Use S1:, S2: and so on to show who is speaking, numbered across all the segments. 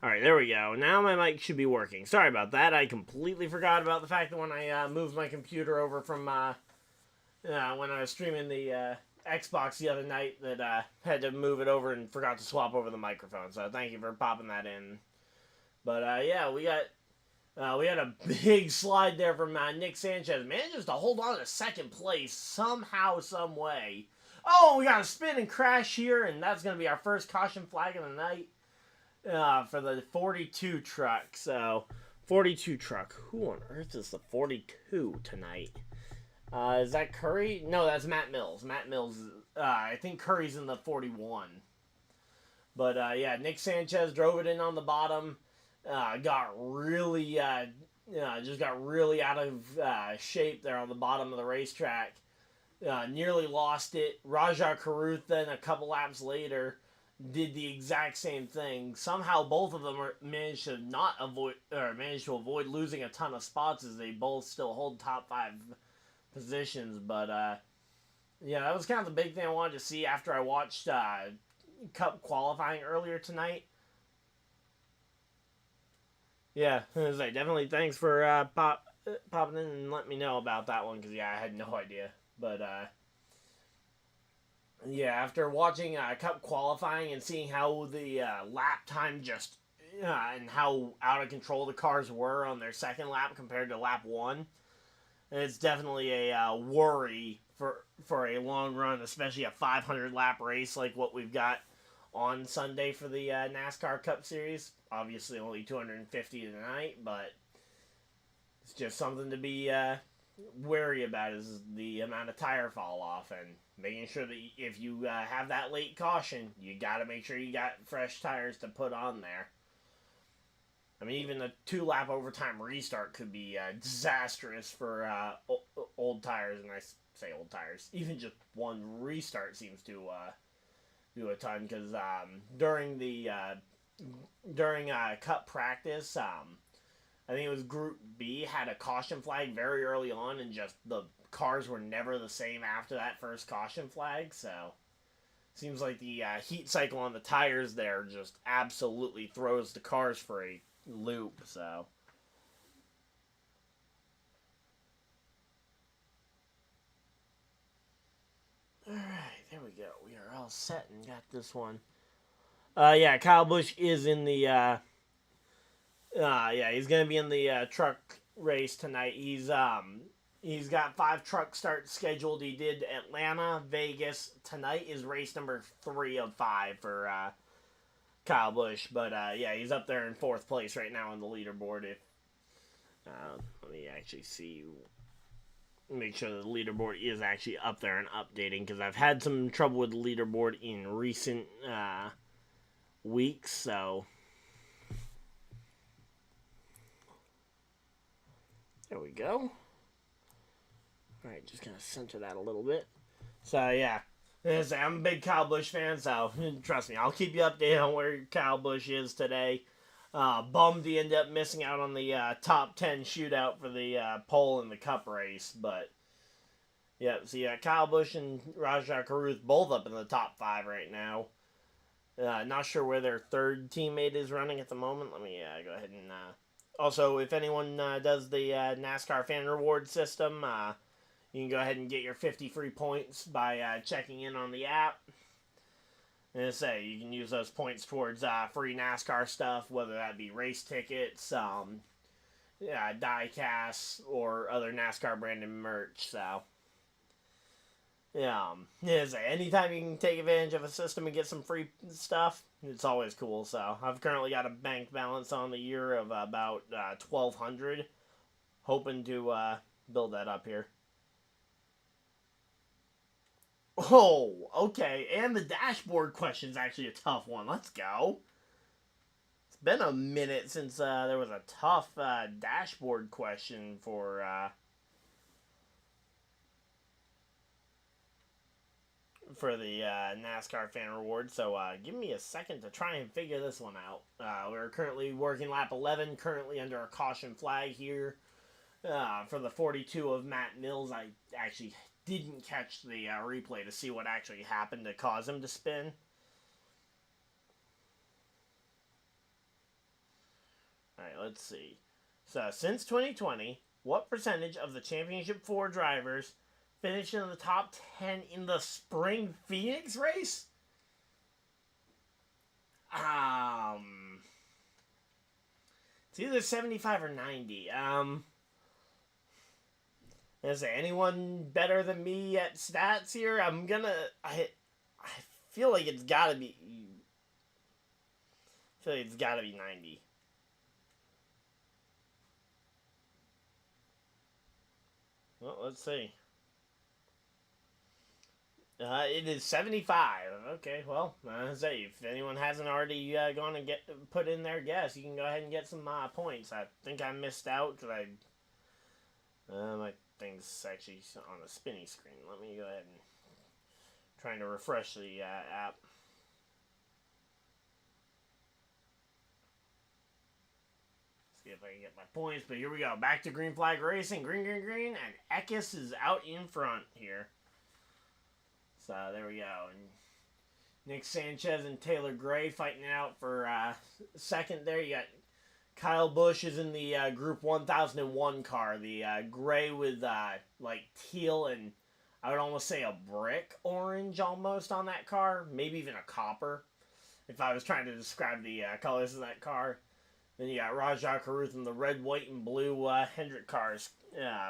S1: Alright, there we go. Now my mic should be working. Sorry about that. I completely forgot about the fact that when I moved my computer over from when I was streaming the Xbox the other night, that had to move it over and forgot to swap over the microphone. So thank you for popping that in. But yeah, we had a big slide there from Nick Sanchez. Manages to hold on to second place somehow, some way. Oh, we got a spin and crash here, and that's going to be our first caution flag of the night for the 42 truck. So, 42 truck. Who on earth is the 42 tonight? Is that Curry? No, that's Matt Mills. Matt Mills, I think Curry's in the 41. But yeah, Nick Sanchez drove it in on the bottom. Got really out of shape there on the bottom of the racetrack. Nearly lost it. Rajah Caruth then a couple laps later did the exact same thing. Somehow both of them managed to avoid losing a ton of spots, as they both still hold top 5 positions. But yeah, that was kind of the big thing I wanted to see after I watched Cup qualifying earlier tonight. Yeah, definitely thanks for popping in and letting me know about that one, because yeah, I had no idea. But yeah, after watching Cup qualifying and seeing how the lap time just and how out of control the cars were on their second lap compared to lap 1, it's definitely a worry for a long run, especially a 500 lap race like what we've got on Sunday for the NASCAR Cup Series. Obviously only 250 tonight, but it's just something to be wary about, is the amount of tire fall off, and making sure that if you have that late caution, you got to make sure you got fresh tires to put on there. I mean, even a 2-lap overtime restart could be disastrous for old tires, and I say old tires. Even just one restart seems to do a ton, because during Cup practice, I think it was Group B had a caution flag very early on, and just the cars were never the same after that first caution flag. So seems like the heat cycle on the tires there just absolutely throws the cars for a loop. So all right, there we go. We are all set and got this one. Yeah, Kyle Busch is in the yeah, he's gonna be in the truck race tonight. He's got 5 truck starts scheduled. He did Atlanta, Vegas. Tonight is race number 3 of 5 for Kyle Busch. But yeah, he's up there in 4th place right now on the leaderboard. If let me actually see, make sure the leaderboard is actually up there and updating, because I've had some trouble with the leaderboard in recent weeks. So there we go. Alright, just gonna center that a little bit. So yeah, I'm a big Kyle Busch fan, so trust me, I'll keep you updated on where Kyle Busch is today. Bummed he ended up missing out on the top 10 shootout for the pole in the Cup race, but yeah, so yeah, Kyle Busch and Rajah Caruth both up in the top 5 right now. Not sure where their third teammate is running at the moment. Let me go ahead and also, if anyone does the NASCAR fan reward system, you can go ahead and get your 50 free points by checking in on the app. And as I say, you can use those points towards free NASCAR stuff, whether that be race tickets, die casts, or other NASCAR branded merch. So yeah, anytime you can take advantage of a system and get some free stuff, it's always cool. So I've currently got a bank balance on the year of about 1,200, hoping to build that up here. Oh, okay, and the dashboard question is actually a tough one. Let's go. It's been a minute since there was a tough dashboard question for the NASCAR fan reward. So give me a second to try and figure this one out. We're currently working lap 11, currently under a caution flag here for the 42 of Matt Mills. I actually didn't catch the replay to see what actually happened to cause him to spin. let's see. So, since 2020, what percentage of the Championship 4 drivers finished in the top 10 in the Spring Phoenix race? It's either 75 or 90. Is there anyone better than me at stats here? I feel like it's gotta be. I feel like it's gotta be 90. Well, let's see. It is 75. Okay, well, I say if anyone hasn't already gone and put in their guess, you can go ahead and get some points. I think I missed out because my thing's actually on the spinny screen. Let me go ahead and trying to refresh the app. See if I can get my points. But here we go. Back to green flag racing. Green, green, green. And Eckes is out in front here. So there we go. And Nick Sanchez and Taylor Gray fighting it out for second there. You got Kyle Busch is in the Group 1001 car. The gray with like teal and I would almost say a brick orange almost on that car. Maybe even a copper. If I was trying to describe the colors of that car. Then you got Rajah Caruth in the red, white, and blue Hendrick cars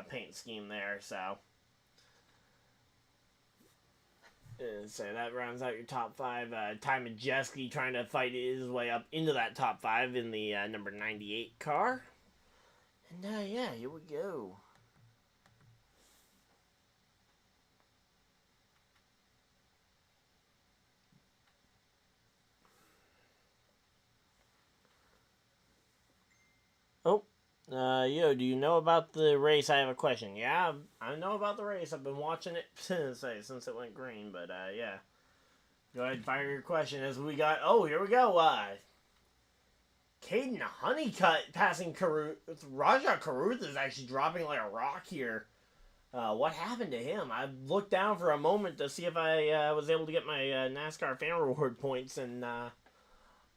S1: paint scheme there. So that rounds out your top 5. Ty Majeski trying to fight his way up into that top 5 in the number 98 car. And yeah, here we go. Oh, yo, do you know about the race? I have a question. Yeah, I know about the race. I've been watching it since it went green, but yeah. Go ahead and fire your question as we got, oh, here we go. Caden Honeycutt passing Caruth. Rajah Caruth is actually dropping like a rock here. What happened to him? I looked down for a moment to see if I was able to get my NASCAR fan reward points, and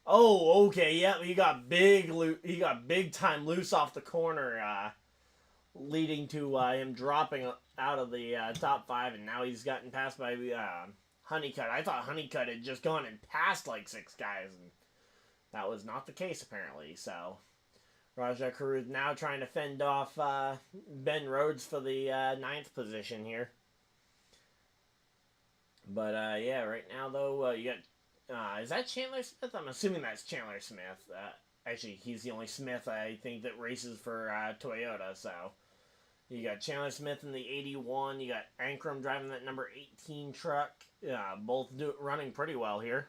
S1: oh, okay, yeah, he got big time loose off the corner, leading to him dropping out of the top 5, and now he's gotten passed by Honeycutt. I thought Honeycutt had just gone and passed like 6 guys, and that was not the case apparently. So Rajah Caruth now trying to fend off Ben Rhodes for the 9th position here. But yeah, right now though you got. Is that Chandler Smith? I'm assuming that's Chandler Smith. Actually, he's the only Smith I think that races for Toyota. So you got Chandler Smith in the 81. You got Ankrum driving that number 18 truck. Both running pretty well here.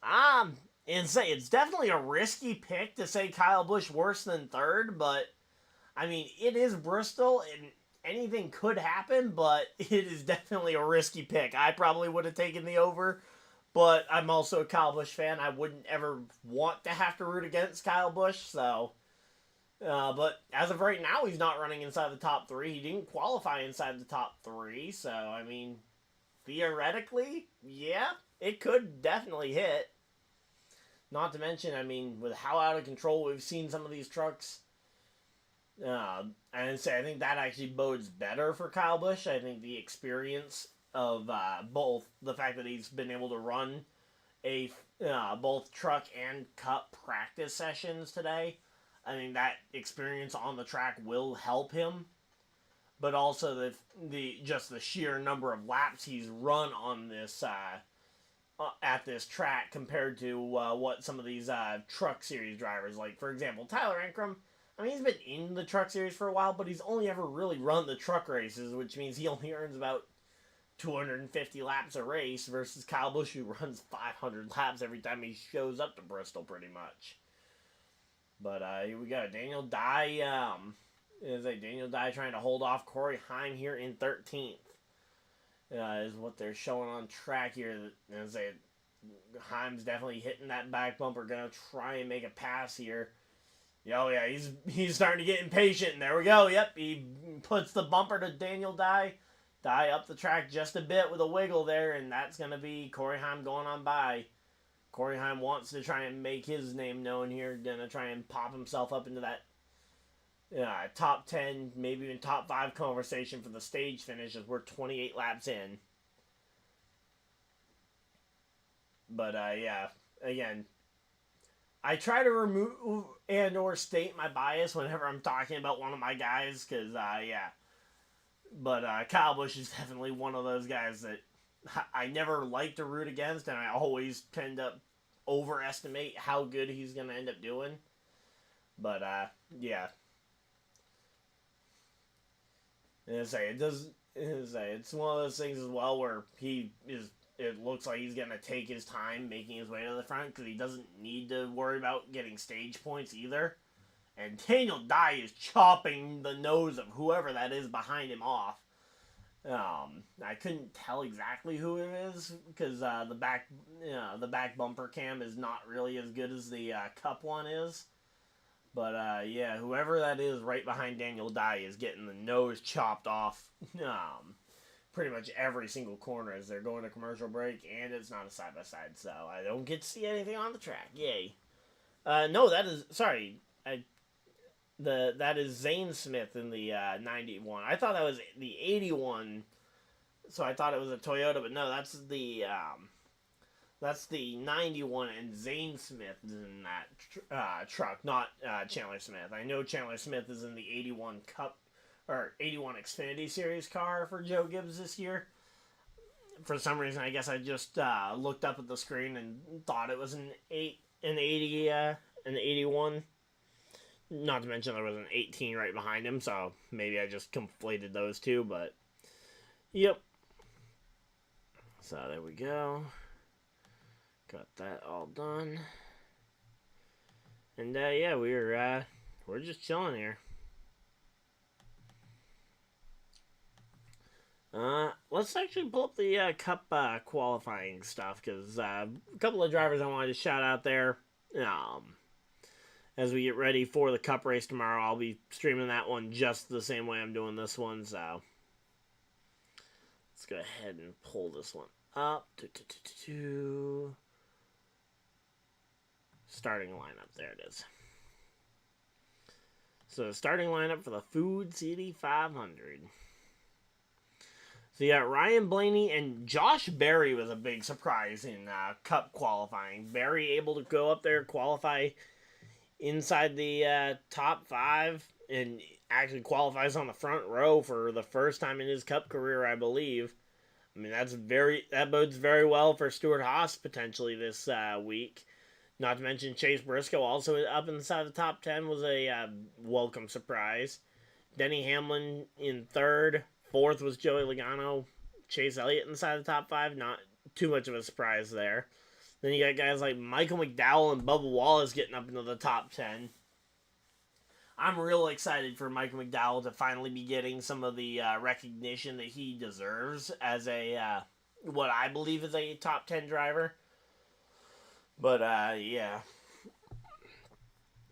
S1: And say it's definitely a risky pick to say Kyle Busch worse than 3rd, but I mean it is Bristol and anything could happen, but it is definitely a risky pick. I probably would have taken the over, but I'm also a Kyle Busch fan. I wouldn't ever want to have to root against Kyle Busch, so. But as of right now, he's not running inside the top 3. He didn't qualify inside the top 3, so, I mean, theoretically, yeah, it could definitely hit. Not to mention, I mean, with how out of control we've seen some of these trucks, and say I think that actually bodes better for Kyle Busch. I think the experience of both the fact that he's been able to run both truck and cup practice sessions today. I think that experience on the track will help him, but also the sheer number of laps he's run on this at this track compared to what some of these truck series drivers, like for example Tyler Ankrum. I mean, he's been in the Truck Series for a while, but he's only ever really run the truck races, which means he only earns about 250 laps a race versus Kyle Busch, who runs 500 laps every time he shows up to Bristol, pretty much. But here we go. Daniel Dye, Daniel Dye trying to hold off Corey Heim here in 13th. Is what they're showing on track here. Heim's definitely hitting that back bumper, gonna try and make a pass here. Oh yeah, he's starting to get impatient. And there we go. Yep, he puts the bumper to Daniel Dye. Dye up the track just a bit with a wiggle there, and that's going to be Corey Heim going on by. Corey Heim wants to try and make his name known here. Gonna try and pop himself up into that top 10, maybe even top 5 conversation for the stage finish as we're 28 laps in. But, yeah, again, I try to remove and or state my bias whenever I'm talking about one of my guys, because, yeah. But Kyle Busch is definitely one of those guys that I never like to root against, and I always tend to overestimate how good he's going to end up doing. But, yeah. It's one of those things as well where it looks like he's going to take his time making his way to the front because he doesn't need to worry about getting stage points either. And Daniel Dye is chopping the nose of whoever that is behind him off. I couldn't tell exactly who it is because the back bumper cam is not really as good as the Cup one is. But yeah, whoever that is right behind Daniel Dye is getting the nose chopped off. Pretty much every single corner as they're going to commercial break, and it's not a side-by-side, so I don't get to see anything on the track. Yay. No, that is, sorry, that is Zane Smith in the 91. I thought that was the 81, so I thought it was a Toyota, but no, that's the 91, and Zane Smith is in that truck, not Chandler Smith. I know Chandler Smith is in the 81 Cup, or 81 Xfinity Series car for Joe Gibbs this year. For some reason, I guess I just looked up at the screen and thought it was an 81. Not to mention there was an 18 right behind him, so maybe I just conflated those two, but yep. So there we go. Got that all done. And yeah, we're just chilling here. Let's actually pull up the Cup qualifying stuff, because a couple of drivers I wanted to shout out there. As we get ready for the Cup race tomorrow, I'll be streaming that one just the same way I'm doing this one, so let's go ahead and pull this one up. Starting lineup, there it is. So starting lineup for the Food City 500. So you got Ryan Blaney and Josh Berry was a big surprise in Cup qualifying. Berry able to go up there, qualify inside the top 5, and actually qualifies on the front row for the first time in his Cup career, I believe. I mean, that bodes very well for Stuart Haas potentially this week. Not to mention Chase Briscoe also up inside the top 10 was a welcome surprise. Denny Hamlin in 3rd. 4th was Joey Logano. Chase Elliott inside the top 5. Not too much of a surprise there. Then you got guys like Michael McDowell and Bubba Wallace getting up into the top 10. I'm real excited for Michael McDowell to finally be getting some of the recognition that he deserves as a what I believe is a top 10 driver. But, yeah.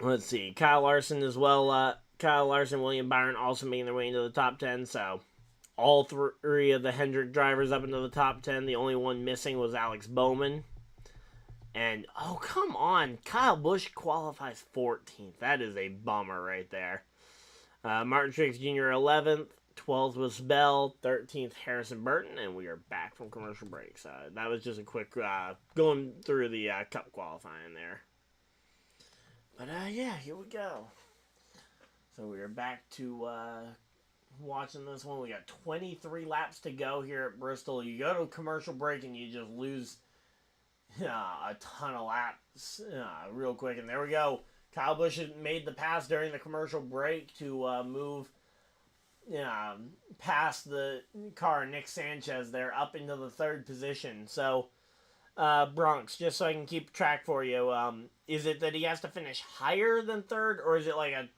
S1: Let's see. Kyle Larson as well. Kyle Larson, William Byron also making their way into the top 10. So, all 3 of the Hendrick drivers up into the top 10. The only one missing was Alex Bowman. And, oh, come on. Kyle Busch qualifies 14th. That is a bummer right there. Martin Truex Jr. 11th. 12th was Bell. 13th, Harrison Burton. And we are back from commercial break. So that was just a quick going through the Cup qualifying there. But, yeah, here we go. So we are back to watching this one. We got 23 laps to go here at Bristol. You go to a commercial break and you just lose a ton of laps real quick. And there we go. Kyle Busch made the pass during the commercial break to move past the car, Nick Sanchez there, up into the 3rd position. So, Bronx, just so I can keep track for you, is it that he has to finish higher than 3rd, or is it like and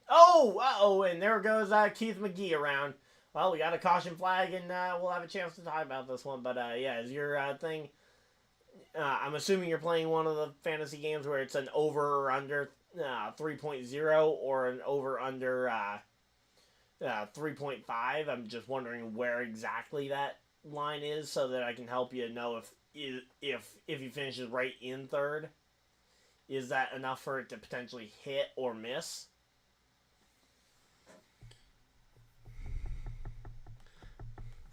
S1: there goes Keith McGee around. Well, we got a caution flag, and we'll have a chance to talk about this one, but yeah, is your thing, I'm assuming you're playing one of the fantasy games where it's an over or under 3.0 or an over under 3.5. I'm just wondering where exactly that line is so that I can help you know if he finishes right in 3rd. is that enough for it to potentially hit or miss?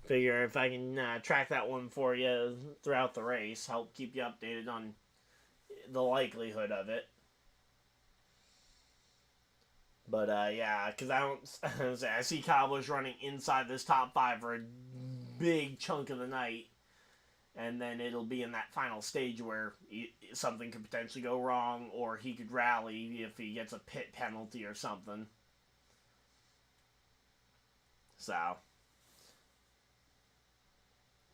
S1: Figure if I can track that one for you throughout the race, help keep you updated on the likelihood of it. But yeah, because I see Kyle Busch running inside this top 5 for a big chunk of the night, and then it'll be in that final stage where something could potentially go wrong, or he could rally if he gets a pit penalty or something. So,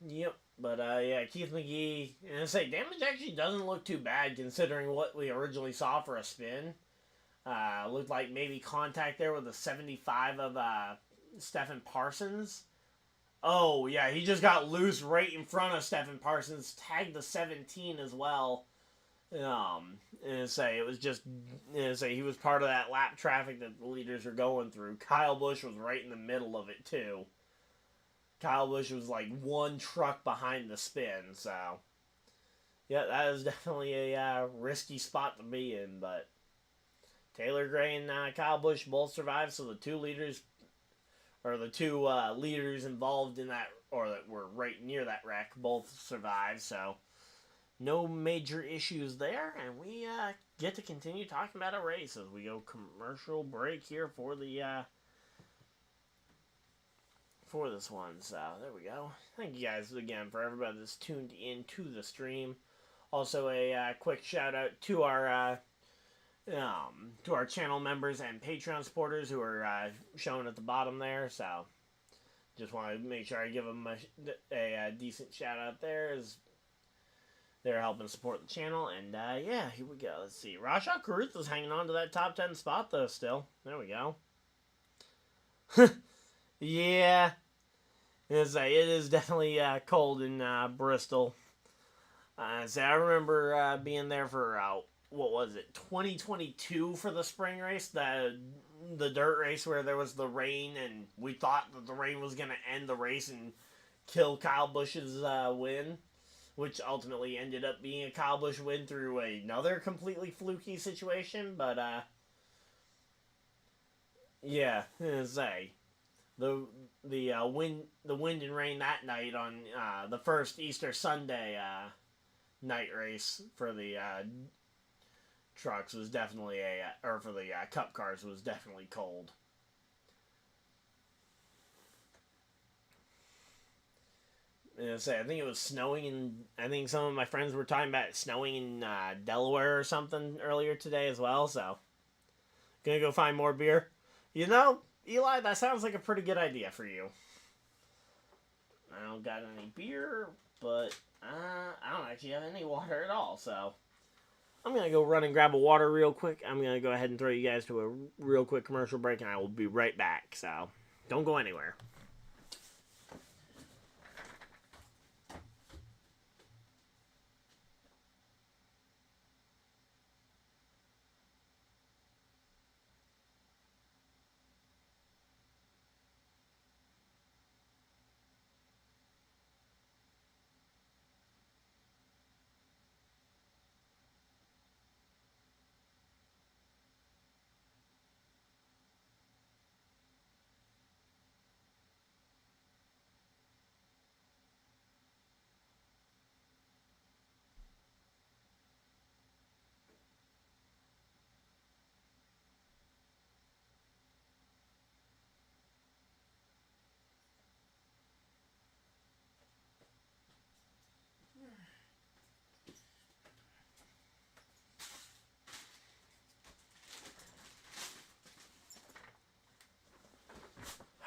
S1: yep. But yeah, Keith McGee, and I say damage actually doesn't look too bad considering what we originally saw for a spin. Looked like maybe contact there with a 75 of Stephen Parsons. Oh, yeah, he just got loose right in front of Stephen Parsons, tagged the 17 as well. And say it was just, say he was part of that lap traffic that the leaders were going through. Kyle Busch was right in the middle of it, too. Kyle Busch was like one truck behind the spin, so. Yeah, that is definitely a risky spot to be in, but Taylor Gray and Kyle Busch both survived, so the two leaders involved in that, or that were right near that wreck, both survived, so no major issues there, and we get to continue talking about a race as we go commercial break here for the for this one. So there we go. Thank you guys again for everybody that's tuned in to the stream. Also a quick shout out to our channel members and Patreon supporters who are shown at the bottom there. So just want to make sure I give them a decent shout out there as they're helping support the channel. And yeah, here we go. Let's see. Rashad Caruth is hanging on to that top 10 spot though still. There we go. Yeah. It is definitely cold in Bristol. So I remember being there for what was it, 2022 for the spring race, the dirt race where there was the rain, and we thought that the rain was going to end the race and kill Kyle Busch's win, which ultimately ended up being a Kyle Busch win through another completely fluky situation. But yeah, say the wind and rain that night on the first Easter Sunday night race for the trucks was definitely or for the cup cars was definitely cold. And I think it was snowing, and I think some of my friends were talking about it snowing in Delaware or something earlier today as well. So, gonna go find more beer. You know, Eli, that sounds like a pretty good idea for you. I don't got any beer, but I don't actually have any water at all, so I'm going to go run and grab a water real quick. I'm going to go ahead and throw you guys to a real quick commercial break, and I will be right back, so don't go anywhere.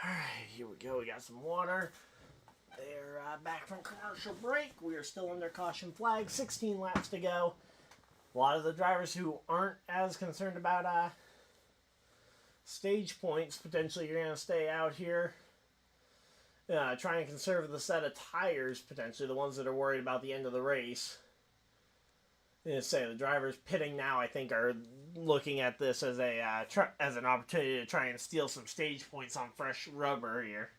S1: Alright, here we go. We got some water. They're back from commercial break. We are still under caution flag. 16 laps to go. A lot of the drivers who aren't as concerned about stage points potentially are going to stay out here. Try and conserve the set of tires, potentially, the ones that are worried about the end of the race. Say the drivers pitting now, I think, are looking at this as as an opportunity to try and steal some stage points on fresh rubber here.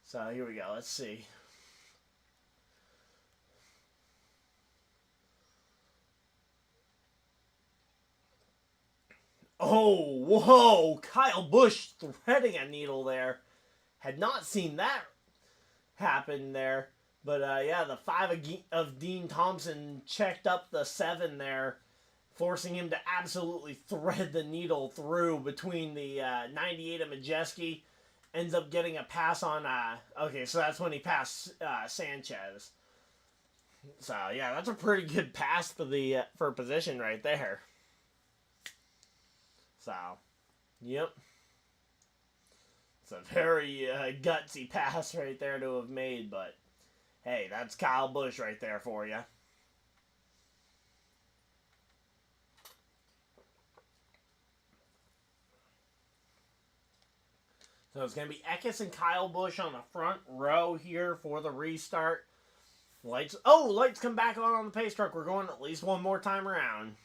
S1: So here we go. Let's see. Oh, whoa! Kyle Busch threading a needle there. Had not seen that happen there. But yeah, the 5 of Dean Thompson checked up the 7 there, forcing him to absolutely thread the needle through between the 98 of Majeski. Ends up getting a pass on. Okay, so that's when he passed Sanchez. So yeah, that's a pretty good pass for the for position right there. So, yep. It's a very gutsy pass right there to have made, but hey, that's Kyle Busch right there for you. So it's going to be Eckes and Kyle Busch on the front row here for the restart. Lights come back on the pace truck. We're going at least one more time around.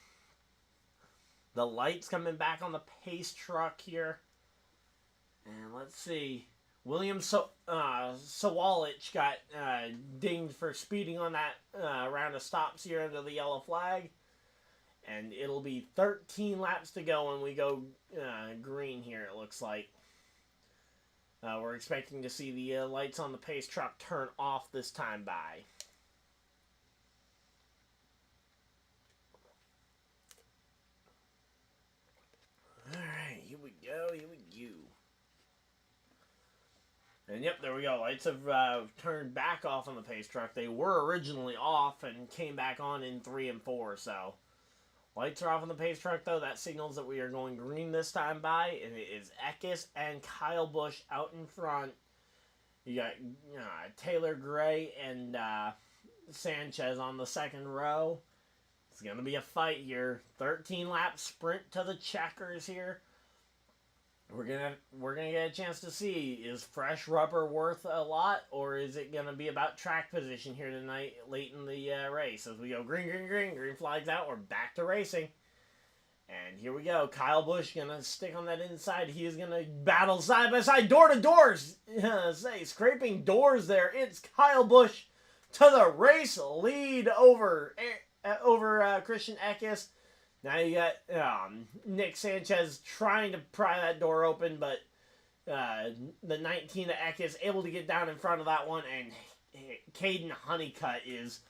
S1: The lights coming back on the pace truck here. And let's see. William Sawalich got dinged for speeding on that round of stops here under the yellow flag. And it'll be 13 laps to go when we go green here, it looks like. We're expecting to see the lights on the pace truck turn off this time by. Alright, here we go. And yep, there we go. Lights have turned back off on the pace truck. They were originally off and came back on in 3 and 4, so... Lights are off on the pace truck, though. That signals that we are going green this time by. And it is Eckes and Kyle Busch out in front. You got Taylor Gray and Sanchez on the second row. It's going to be a fight here. 13-lap sprint to the checkers here. We're gonna get a chance to see, is fresh rubber worth a lot, or is it gonna be about track position here tonight, late in the race? As we go green flags out, we're back to racing. And here we go. Kyle Busch gonna stick on that inside. He is gonna battle side by side, door to doors. Scraping doors there. It's Kyle Busch to the race lead over Christian Eckes. Now you got Nick Sanchez trying to pry that door open, but the 19 of Eckes able to get down in front of that one, and Caden Honeycutt is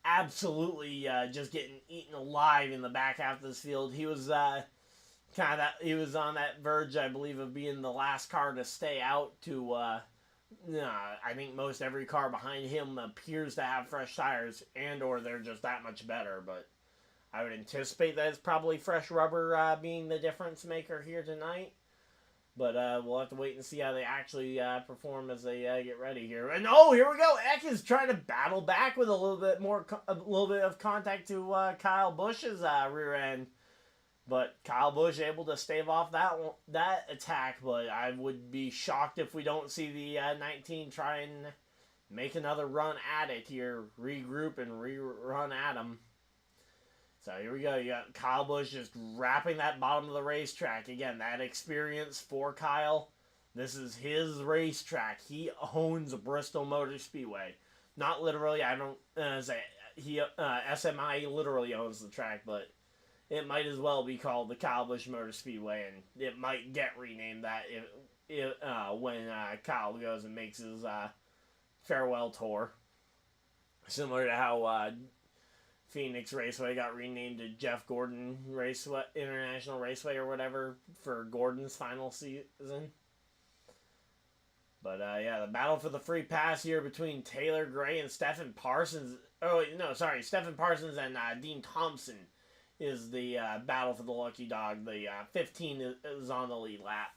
S1: absolutely just getting eaten alive in the back half of this field. He was he was on that verge, I believe, of being the last car to stay out to I think most every car behind him appears to have fresh tires, and or they're just that much better, but I would anticipate that it's probably fresh rubber being the difference maker here tonight. But we'll have to wait and see how they actually perform as they get ready here. And here we go. Eckes trying to battle back with a little bit of contact to Kyle Busch's rear end. But Kyle Busch able to stave off that attack. But I would be shocked if we don't see the 19 try and make another run at it here. Regroup and rerun at him. So here we go. You got Kyle Busch just wrapping that bottom of the racetrack. Again, that experience for Kyle. This is his racetrack. He owns Bristol Motor Speedway. Not literally. I don't say he SMI literally owns the track, but it might as well be called the Kyle Busch Motor Speedway, and it might get renamed that when Kyle goes and makes his farewell tour. Similar to how Phoenix Raceway got renamed to Jeff Gordon Raceway, International Raceway or whatever for Gordon's final season. But yeah, the battle for the free pass here between Taylor Gray and Stephen Parsons. Stephen Parsons and Dean Thompson is the battle for the lucky dog. The 15 is on the lead lap.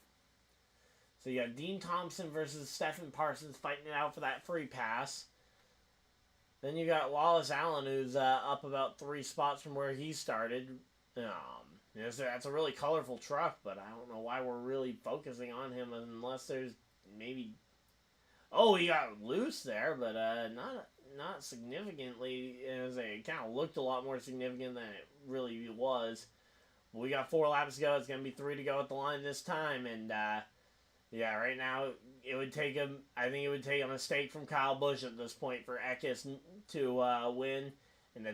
S1: So you got Dean Thompson versus Stephen Parsons fighting it out for that free pass. Then you got Wallace Allen, who's up about 3 spots from where he started. That's a really colorful truck, but I don't know why we're really focusing on him unless there's maybe... Oh, he got loose there, but not significantly. It kind of looked a lot more significant than it really was. But we got 4 laps to go. It's going to be 3 to go at the line this time, and... yeah, right now, it would take a mistake from Kyle Busch at this point for Eckes to win. and to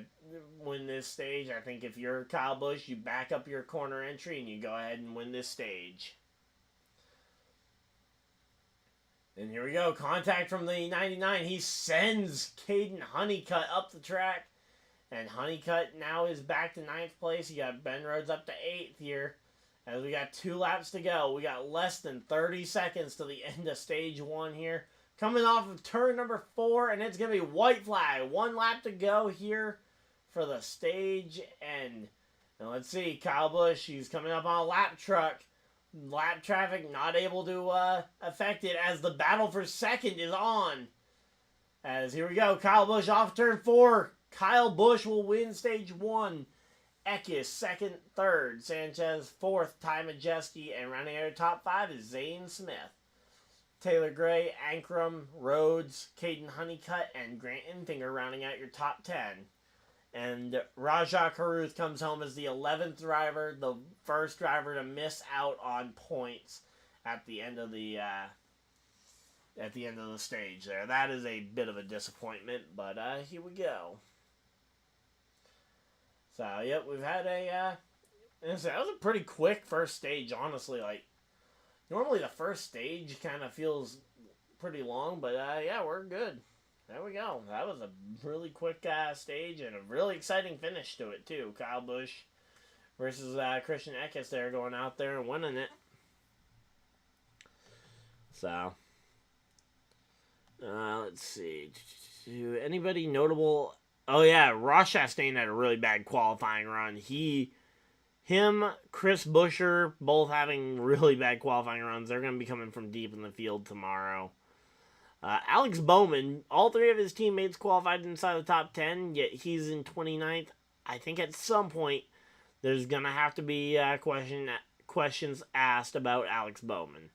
S1: win this stage. I think if you're Kyle Busch, you back up your corner entry and you go ahead and win this stage. And here we go. Contact from the 99. He sends Caden Honeycutt up the track. And Honeycutt now is back to 9th place. You got Ben Rhodes up to 8th here. As we got 2 laps to go. We got less than 30 seconds to the end of stage 1 here. Coming off of turn number 4. And it's going to be white flag. 1 lap to go here for the stage end. And let's see. Kyle Busch, he's coming up on a lap truck. Lap traffic not able to affect it as the battle for second is on. As here we go. Kyle Busch off turn 4. Kyle Busch will win stage 1. Eckes second, third. Sanchez fourth. Ty Majeski. And rounding out the top 5 is Zane Smith. Taylor Gray, Ankrum, Rhodes, Caden Honeycutt, and Grant Enfinger rounding out your top 10. And Rajah Caruth comes home as the 11th driver, the first driver to miss out on points at the end of the stage there. That is a bit of a disappointment, but here we go. So, yep, we've had that was a pretty quick first stage, honestly. Like, normally the first stage kind of feels pretty long, but yeah, we're good. There we go. That was a really quick stage and a really exciting finish to it, too. Kyle Busch versus Christian Eckes there, going out there and winning it. So, let's see. Anybody notable? Oh, yeah, Ross Chastain had a really bad qualifying run. Him, Chris Buescher, both having really bad qualifying runs. They're going to be coming from deep in the field tomorrow. Alex Bowman, all 3 of his teammates qualified inside the top 10, yet he's in 29th. I think at some point there's going to have to be questions asked about Alex Bowman.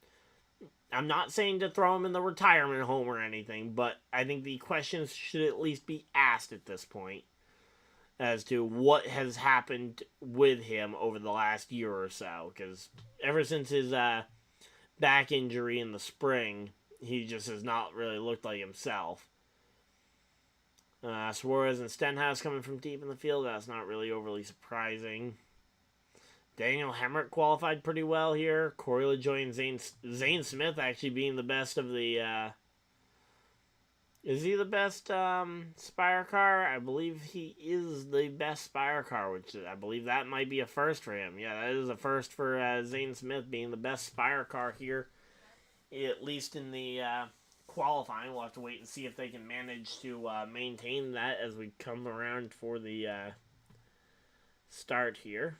S1: I'm not saying to throw him in the retirement home or anything, but I think the questions should at least be asked at this point as to what has happened with him over the last year or so. Because ever since his back injury in the spring, he just has not really looked like himself. Suarez and Stenhouse coming from deep in the field. That's not really overly surprising. Daniel Hemrick qualified pretty well here. Corey LaJoie and Zane Smith actually being the best of the... is he the best Spire car? I believe he is the best Spire car, which I believe that might be a first for him. Yeah, that is a first for Zane Smith being the best Spire car here. At least in the qualifying. We'll have to wait and see if they can manage to maintain that as we come around for the start here.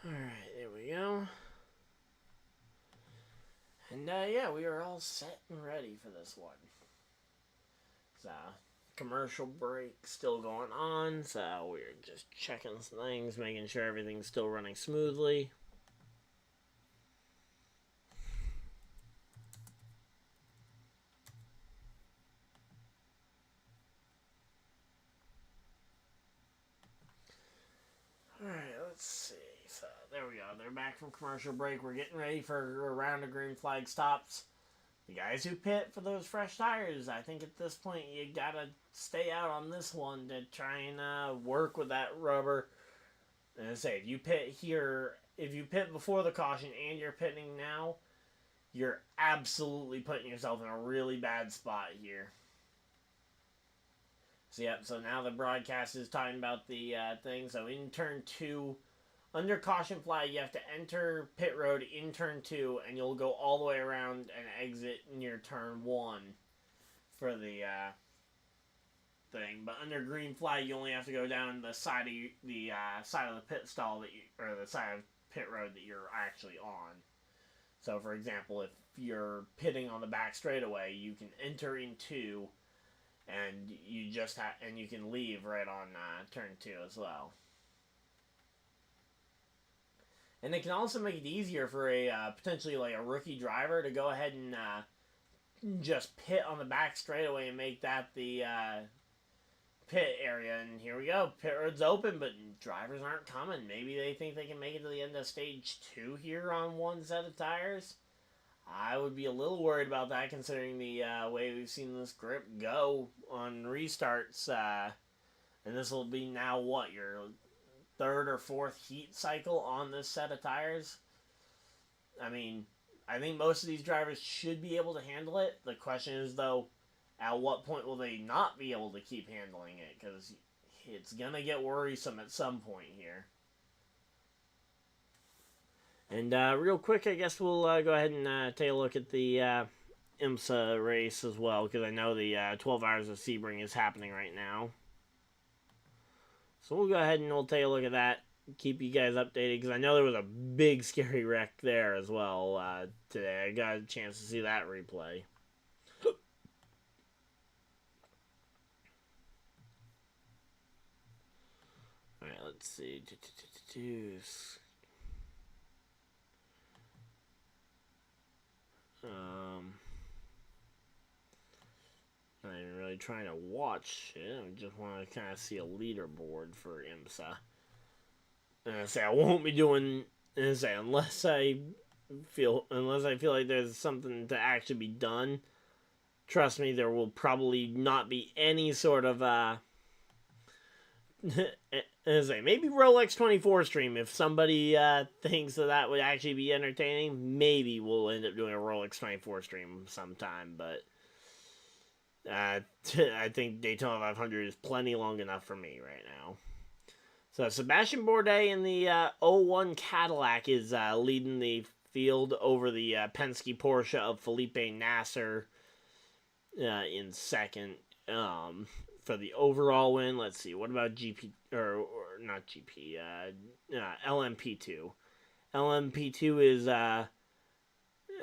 S1: Alright, there we go. And yeah, we are all set and ready for this one. So, commercial break still going on, so we're just checking some things, making sure everything's still running smoothly. Alright, let's see. So, there we go. They're back from commercial break. We're getting ready for a round of green flag stops. The guys who pit for those fresh tires, I think at this point you gotta stay out on this one to try and work with that rubber. And I say, if you pit here, if you pit before the caution and you're pitting now, you're absolutely putting yourself in a really bad spot here. So, yep, so now the broadcast is talking about the thing. So in turn 2, under caution flag, you have to enter pit road in turn 2, and you'll go all the way around and exit near turn 1 for the thing. But under green flag, you only have to go down the side of the side of the pit stall that or the side of pit road that you're actually on. So, for example, if you're pitting on the back straightaway, you can enter in 2, and you just and you can leave right on turn 2 as well. And it can also make it easier for a potentially like a rookie driver to go ahead and just pit on the back straightaway and make that the pit area. And here we go. Pit road's open, but drivers aren't coming. Maybe they think they can make it to the end of stage 2 here on one set of tires. I would be a little worried about that, considering the way we've seen this grip go on restarts. And this will be now, what, your third or fourth heat cycle on this set of tires? I mean, I think most of these drivers should be able to handle it. The question is, though, at what point will they not be able to keep handling it? Because it's going to get worrisome at some point here. And real quick, I guess we'll go ahead and take a look at the IMSA race as well, because I know the 12 Hours of Sebring is happening right now. So we'll go ahead and we'll take a look at that, keep you guys updated, because I know there was a big scary wreck there as well today. I got a chance to see that replay. Alright, let's see. I'm not even really trying to watch it. I just want to kind of see a leaderboard for IMSA. And I say I won't be doing. And I say unless I feel like there's something to actually be done. Trust me, there will probably not be any sort of as I say, maybe Rolex 24 stream. If somebody thinks that would actually be entertaining, maybe we'll end up doing a Rolex 24 stream sometime. But I think Daytona 500 is plenty long enough for me right now. So Sebastian Bourdais in the 01 Cadillac is leading the field over the Penske Porsche of Felipe Nasser in second. For the overall win, let's see. What about GP or not GP? LMP2. LMP2 is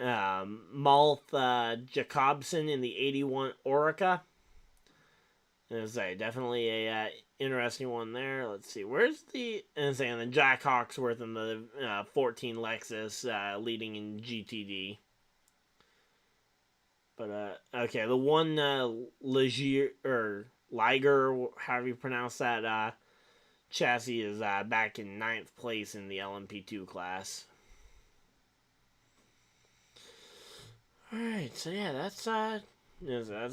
S1: Malth Jacobson in the 81 Orica. As I say, definitely a interesting one there. Let's see. Where's the and then Jack Hawksworth in the 14 Lexus leading in GTD. But okay, the one Ligier or Liger, however you pronounce that, chassis is back in 9th place in the LMP2 class. Alright, so yeah, that's a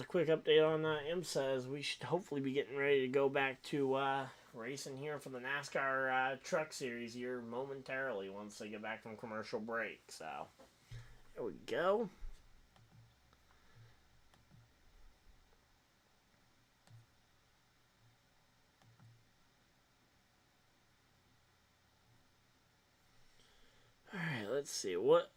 S1: quick update on IMSA, as we should hopefully be getting ready to go back to racing here for the NASCAR Truck Series here momentarily once they get back from commercial break. So, there we go. Alright, let's see. What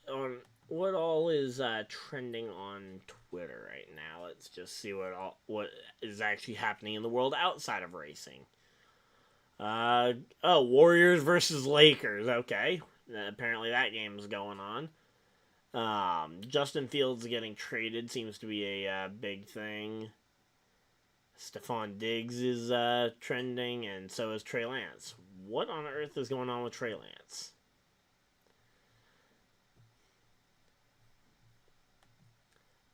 S1: all is trending on Twitter right now? Let's just see what is actually happening in the world outside of racing. Warriors versus Lakers. Okay, apparently that game is going on. Justin Fields getting traded seems to be a big thing. Stephon Diggs is trending, and so is Trey Lance. What on earth is going on with Trey Lance?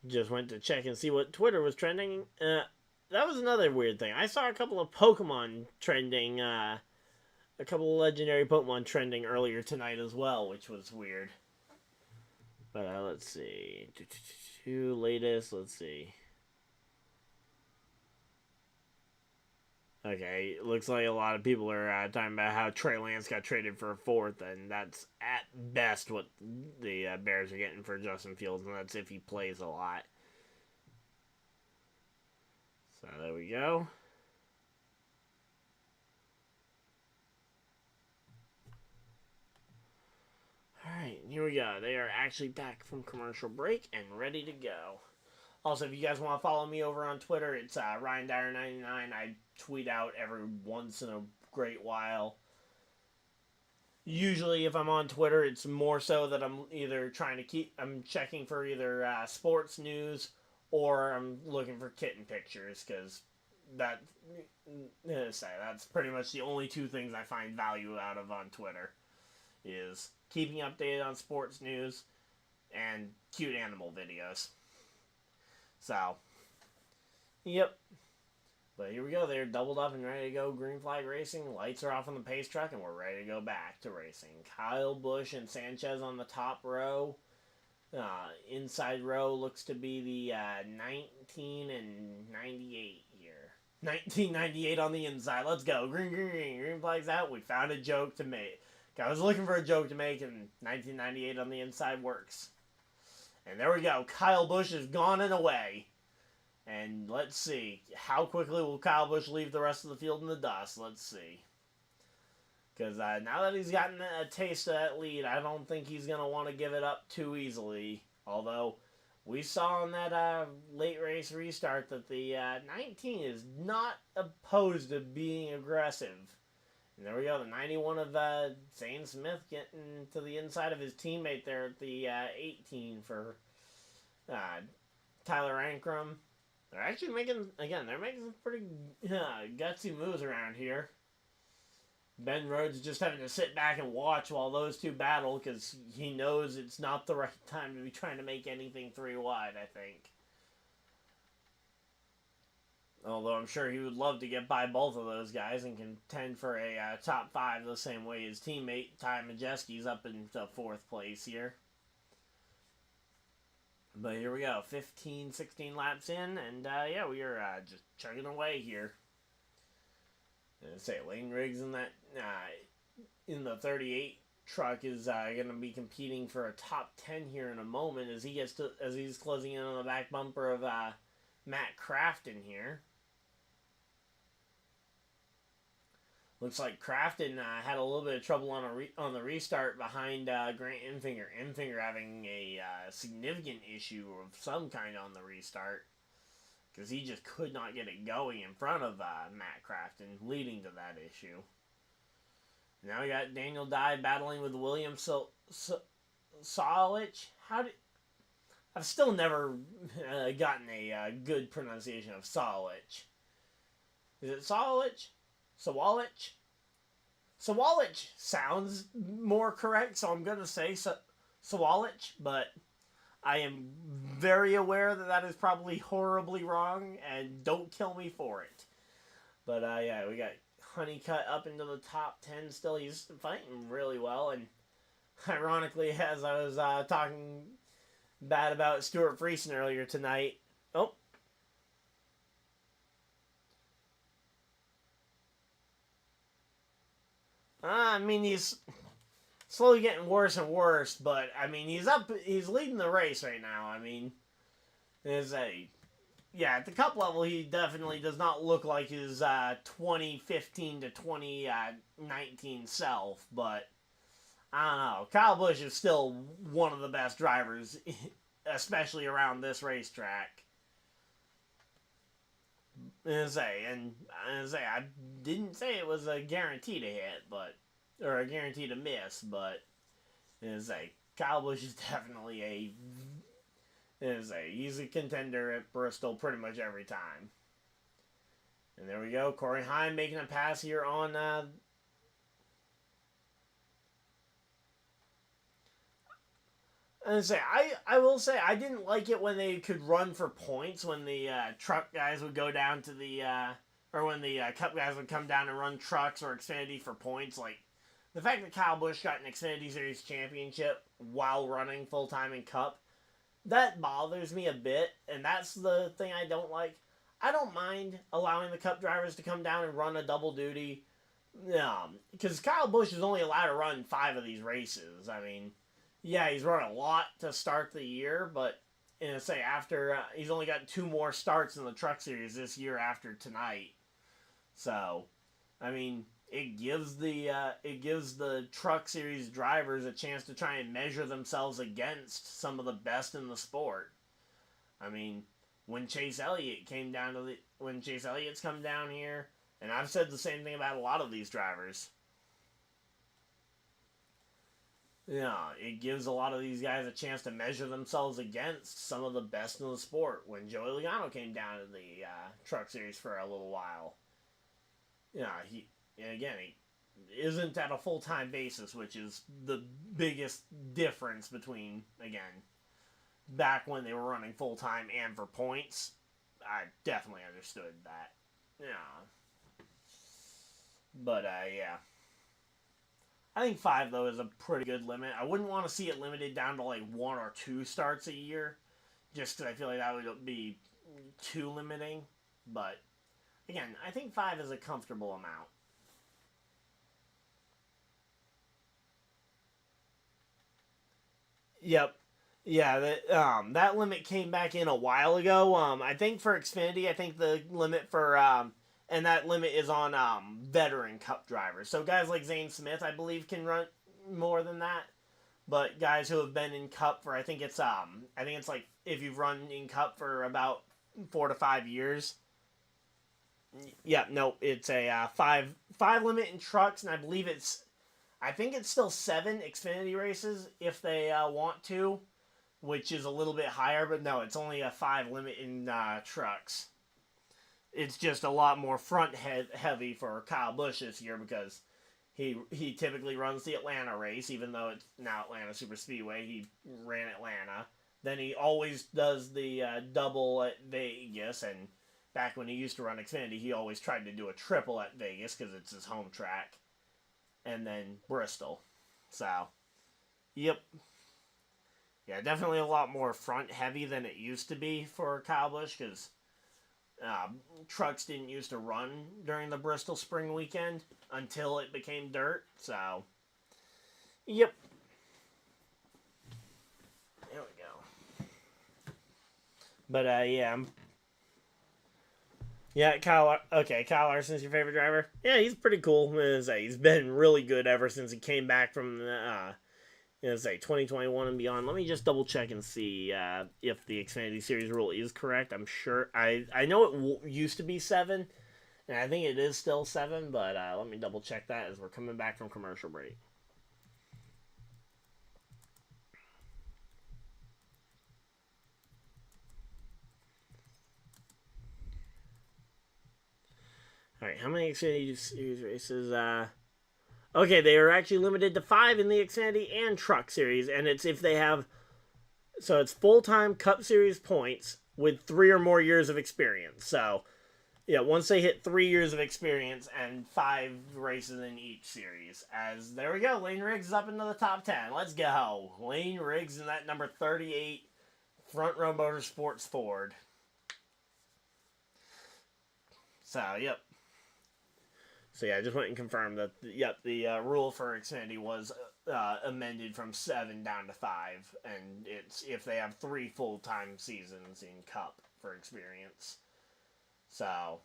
S1: Just went to check and see what Twitter was trending. That was another weird thing. I saw a couple of Pokemon trending, a couple of legendary Pokemon trending earlier tonight as well, which was weird. But let's see. Latest, let's see. Okay, it looks like a lot of people are talking about how Trey Lance got traded for a 4th, and that's at best what the Bears are getting for Justin Fields, and that's if he plays a lot. So there we go. Alright, here we go. They are actually back from commercial break and ready to go. Also, if you guys want to follow me over on Twitter, it's RyanDyer99. I tweet out every once in a great while. Usually, if I'm on Twitter, it's more so that I'm either I'm checking for either sports news or I'm looking for kitten pictures, because that's pretty much the only two things I find value out of on Twitter, is keeping updated on sports news and cute animal videos. So, yep. But here we go. They're doubled up and ready to go. Green flag racing. Lights are off on the pace truck, and we're ready to go back to racing. Kyle Busch and Sanchez on the top row. Inside row looks to be the 19 and 98 here. 1998 on the inside. Let's go. Green, green, green. Green flag's out. We found a joke to make. I was looking for a joke to make, and 1998 on the inside works. And there we go. Kyle Busch is gone and away. And let's see. How quickly will Kyle Busch leave the rest of the field in the dust? Let's see. Because now that he's gotten a taste of that lead, I don't think he's going to want to give it up too easily. Although, we saw in that late race restart that the 19 is not opposed to being aggressive. And there we go, the 91 of Zane Smith getting to the inside of his teammate there at the 18 for Tyler Ankrum. They're actually making, again, they're making some pretty gutsy moves around here. Ben Rhodes just having to sit back and watch while those two battle because he knows it's not the right time to be trying to make anything three wide, I think. Although I'm sure he would love to get by both of those guys and contend for a top 5 the same way his teammate Ty Majeski's up into 4th place here. But here we go, 15, 16 laps in, and yeah, we are just chugging away here. And say Lane Riggs in that in the 38 truck is going to be competing for a top 10 here in a moment as he's closing in on the back bumper of Matt Crafton here. Looks like Crafton had a little bit of trouble on the restart behind Grant Enfinger. Enfinger having a significant issue of some kind on the restart because he just could not get it going in front of Matt Crafton, leading to that issue. Now we got Daniel Dye battling with William Solich. I've still never gotten a good pronunciation of Solich. Is it Solich? Sawalich? Sawalich sounds more correct, so I'm going to say Sawalich, but I am very aware that that is probably horribly wrong, and don't kill me for it. But yeah, we got Honeycutt up into the top 10 still. He's fighting really well, and ironically, as I was talking bad about Stuart Friesen earlier tonight, I mean, he's slowly getting worse and worse, but, I mean, he's leading the race right now. I mean, yeah, at the Cup level, he definitely does not look like his 2015 to 2019 self, but, I don't know. Kyle Busch is still one of the best drivers, especially around this racetrack. I didn't say it was a guarantee to hit, or a guarantee to miss, but Kyle Busch is definitely he's a contender at Bristol pretty much every time. And there we go, Corey Heim making a pass here on I will say I didn't like it when they could run for points when the truck guys would go down to the or when the Cup guys would come down and run trucks or Xfinity for points. Like the fact that Kyle Busch got an Xfinity Series championship while running full time in Cup, that bothers me a bit, and that's the thing I don't like. I don't mind allowing the Cup drivers to come down and run a double duty, because Kyle Busch is only allowed to run 5 of these races. I mean, yeah, he's run a lot to start the year, but after he's only got 2 more starts in the Truck Series this year after tonight. So, I mean, it gives the Truck Series drivers a chance to try and measure themselves against some of the best in the sport. I mean, when Chase Elliott's come down here, and I've said the same thing about a lot of these drivers. Yeah, it gives a lot of these guys a chance to measure themselves against some of the best in the sport. When Joey Logano came down to the Truck Series for a little while, he isn't at a full-time basis, which is the biggest difference between, back when they were running full-time and for points, I definitely understood that. Yeah. But, yeah. I think 5, though, is a pretty good limit. I wouldn't want to see it limited down to, like, 1 or 2 starts a year, just because I feel like that would be too limiting. But, again, I think 5 is a comfortable amount. Yep. Yeah, that limit came back in a while ago. I think for Xfinity, I think the limit for and that limit is on veteran Cup drivers. So guys like Zane Smith, I believe, can run more than that. But guys who have been in Cup for, I think it's like if you've run in Cup for about 4 to 5 years. Yeah, no, it's a five limit in trucks, and I think it's still 7 Xfinity races if they want to, which is a little bit higher, but no, it's only a 5 limit in trucks. It's just a lot more front heavy for Kyle Busch this year because he typically runs the Atlanta race, even though it's now Atlanta Super Speedway. He ran Atlanta. Then he always does the double at Vegas, and back when he used to run Xfinity, he always tried to do a triple at Vegas because it's his home track. And then Bristol. So, yep. Yeah, definitely a lot more front heavy than it used to be for Kyle Busch because trucks didn't used to run during the Bristol spring weekend until it became dirt. So, yep. There we go. But, yeah. Yeah, Kyle Larson's your favorite driver? Yeah, he's pretty cool. He's been really good ever since he came back from 2021 and beyond. Let me just double check and see if the Xfinity Series rule is correct. I'm sure. I know it used to be 7, and I think it is still 7, but let me double check that as we're coming back from commercial break. Alright, how many Xfinity Series races? Okay, they are actually limited to 5 in the Xfinity and Truck Series, and it's if they have... So it's full-time Cup Series points with 3 or more years of experience. So, yeah, once they hit 3 years of experience and 5 races in each series. There we go, Lane Riggs is up into the top 10. Let's go. Lane Riggs in that number 38 Front Row Motorsports Ford. So, yep. So yeah, I just went and confirmed that, the rule for Xfinity was amended from 7 down to 5, and it's if they have 3 full-time seasons in Cup for experience. So,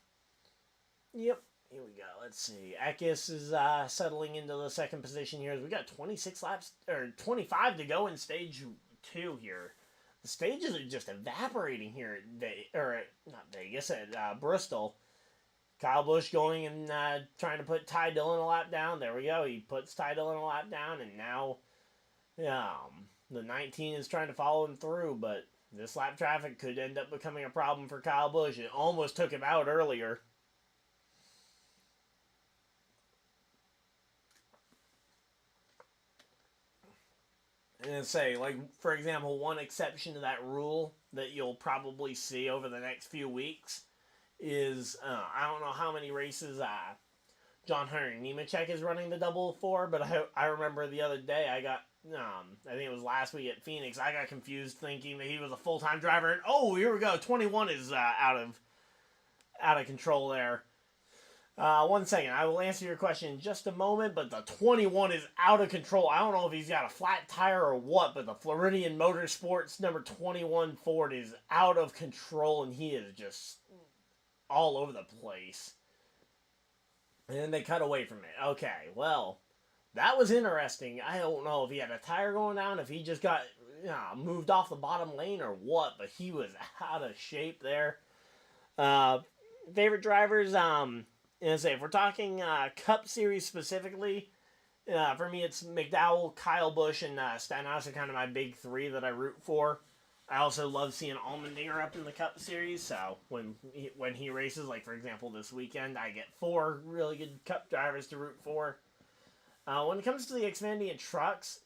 S1: yep, here we go. Let's see. Eckes is settling into the second position here. We got 26 laps, or 25 to go in stage 2 here. The stages are just evaporating here at Bristol. Kyle Busch going and trying to put Ty Dillon a lap down. There we go. He puts Ty Dillon a lap down, and now the 19 is trying to follow him through, but this lap traffic could end up becoming a problem for Kyle Busch. It almost took him out earlier. And say, like, for example, one exception to that rule that you'll probably see over the next few weeks is, I don't know how many races John Hunter Nemechek is running the double for, but I remember the other day I think it was last week at Phoenix, I got confused thinking that he was a full-time driver, and here we go, 21 is out of control there. 1 second, I will answer your question in just a moment, but the 21 is out of control. I don't know if he's got a flat tire or what, but the Floridian Motorsports number 21 Ford is out of control, and he is just all over the place. And then they cut away from it. Okay, well, that was interesting. I don't know if he had a tire going down, if he just got moved off the bottom lane or what, but he was out of shape there. Favorite drivers, if we're talking Cup Series specifically, for me it's McDowell, Kyle Busch, and Stenhouse are kind of my big 3 that I root for. I also love seeing Allmendinger up in the Cup Series, so when he races, like for example this weekend, I get 4 really good Cup drivers to root for. When it comes to the Xfinity and trucks,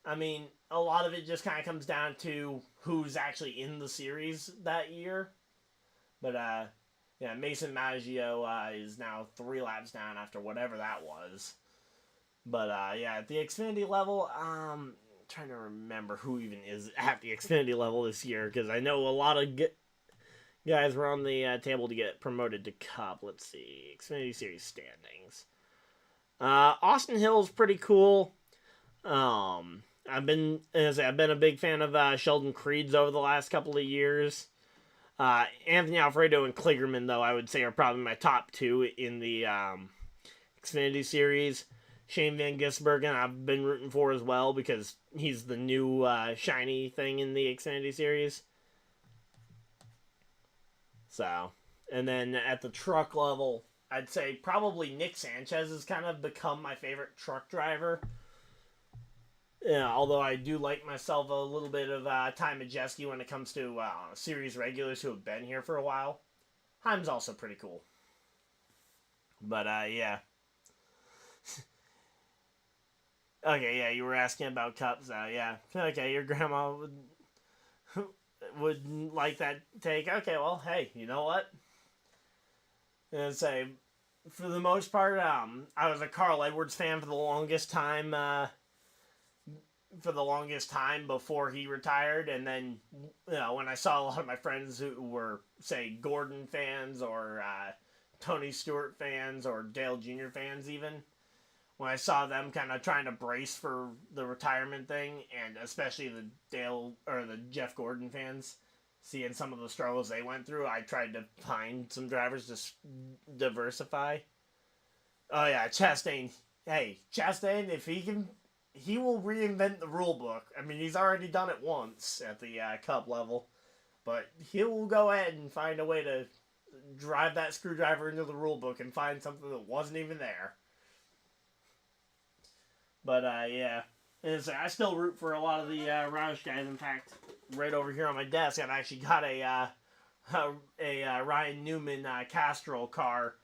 S1: I mean, a lot of it just kind of comes down to who's actually in the series that year. But, yeah, Mason Maggio is now 3 laps down after whatever that was. But, yeah, at the Xfinity level, I'm trying to remember who even is at the Xfinity level this year, because I know a lot of guys were on the table to get promoted to Cup. Let's see, Xfinity Series standings. Austin Hill's pretty cool. I've been a big fan of Sheldon Creed's over the last couple of years. Anthony Alfredo and Kligerman, though, I would say are probably my top 2 in the Xfinity Series. Shane Van Gisbergen I've been rooting for as well because he's the new shiny thing in the Xfinity Series. So, and then at the truck level, I'd say probably Nick Sanchez has kind of become my favorite truck driver. Yeah, although I do like myself a little bit of Ty Majeski when it comes to series regulars who have been here for a while. Heim's also pretty cool. But, yeah. Okay, yeah, you were asking about cups. Yeah. Okay, your grandma would like that take. Okay, well, hey, you know what? And say, for the most part, I was a Carl Edwards fan for the longest time. Before he retired, and then when I saw a lot of my friends who were, say, Gordon fans or Tony Stewart fans or Dale Jr. fans, even when I saw them kind of trying to brace for the retirement thing, and especially the Dale or the Jeff Gordon fans, seeing some of the struggles they went through, I tried to find some drivers to diversify. Oh yeah, Chastain. Hey, Chastain, if he will reinvent the rule book. I mean, he's already done it once at the Cup level, but he'll go ahead and find a way to drive that screwdriver into the rule book and find something that wasn't even there. But, yeah. And I still root for a lot of the Roush guys. In fact, right over here on my desk, I've actually got a Ryan Newman Castrol car,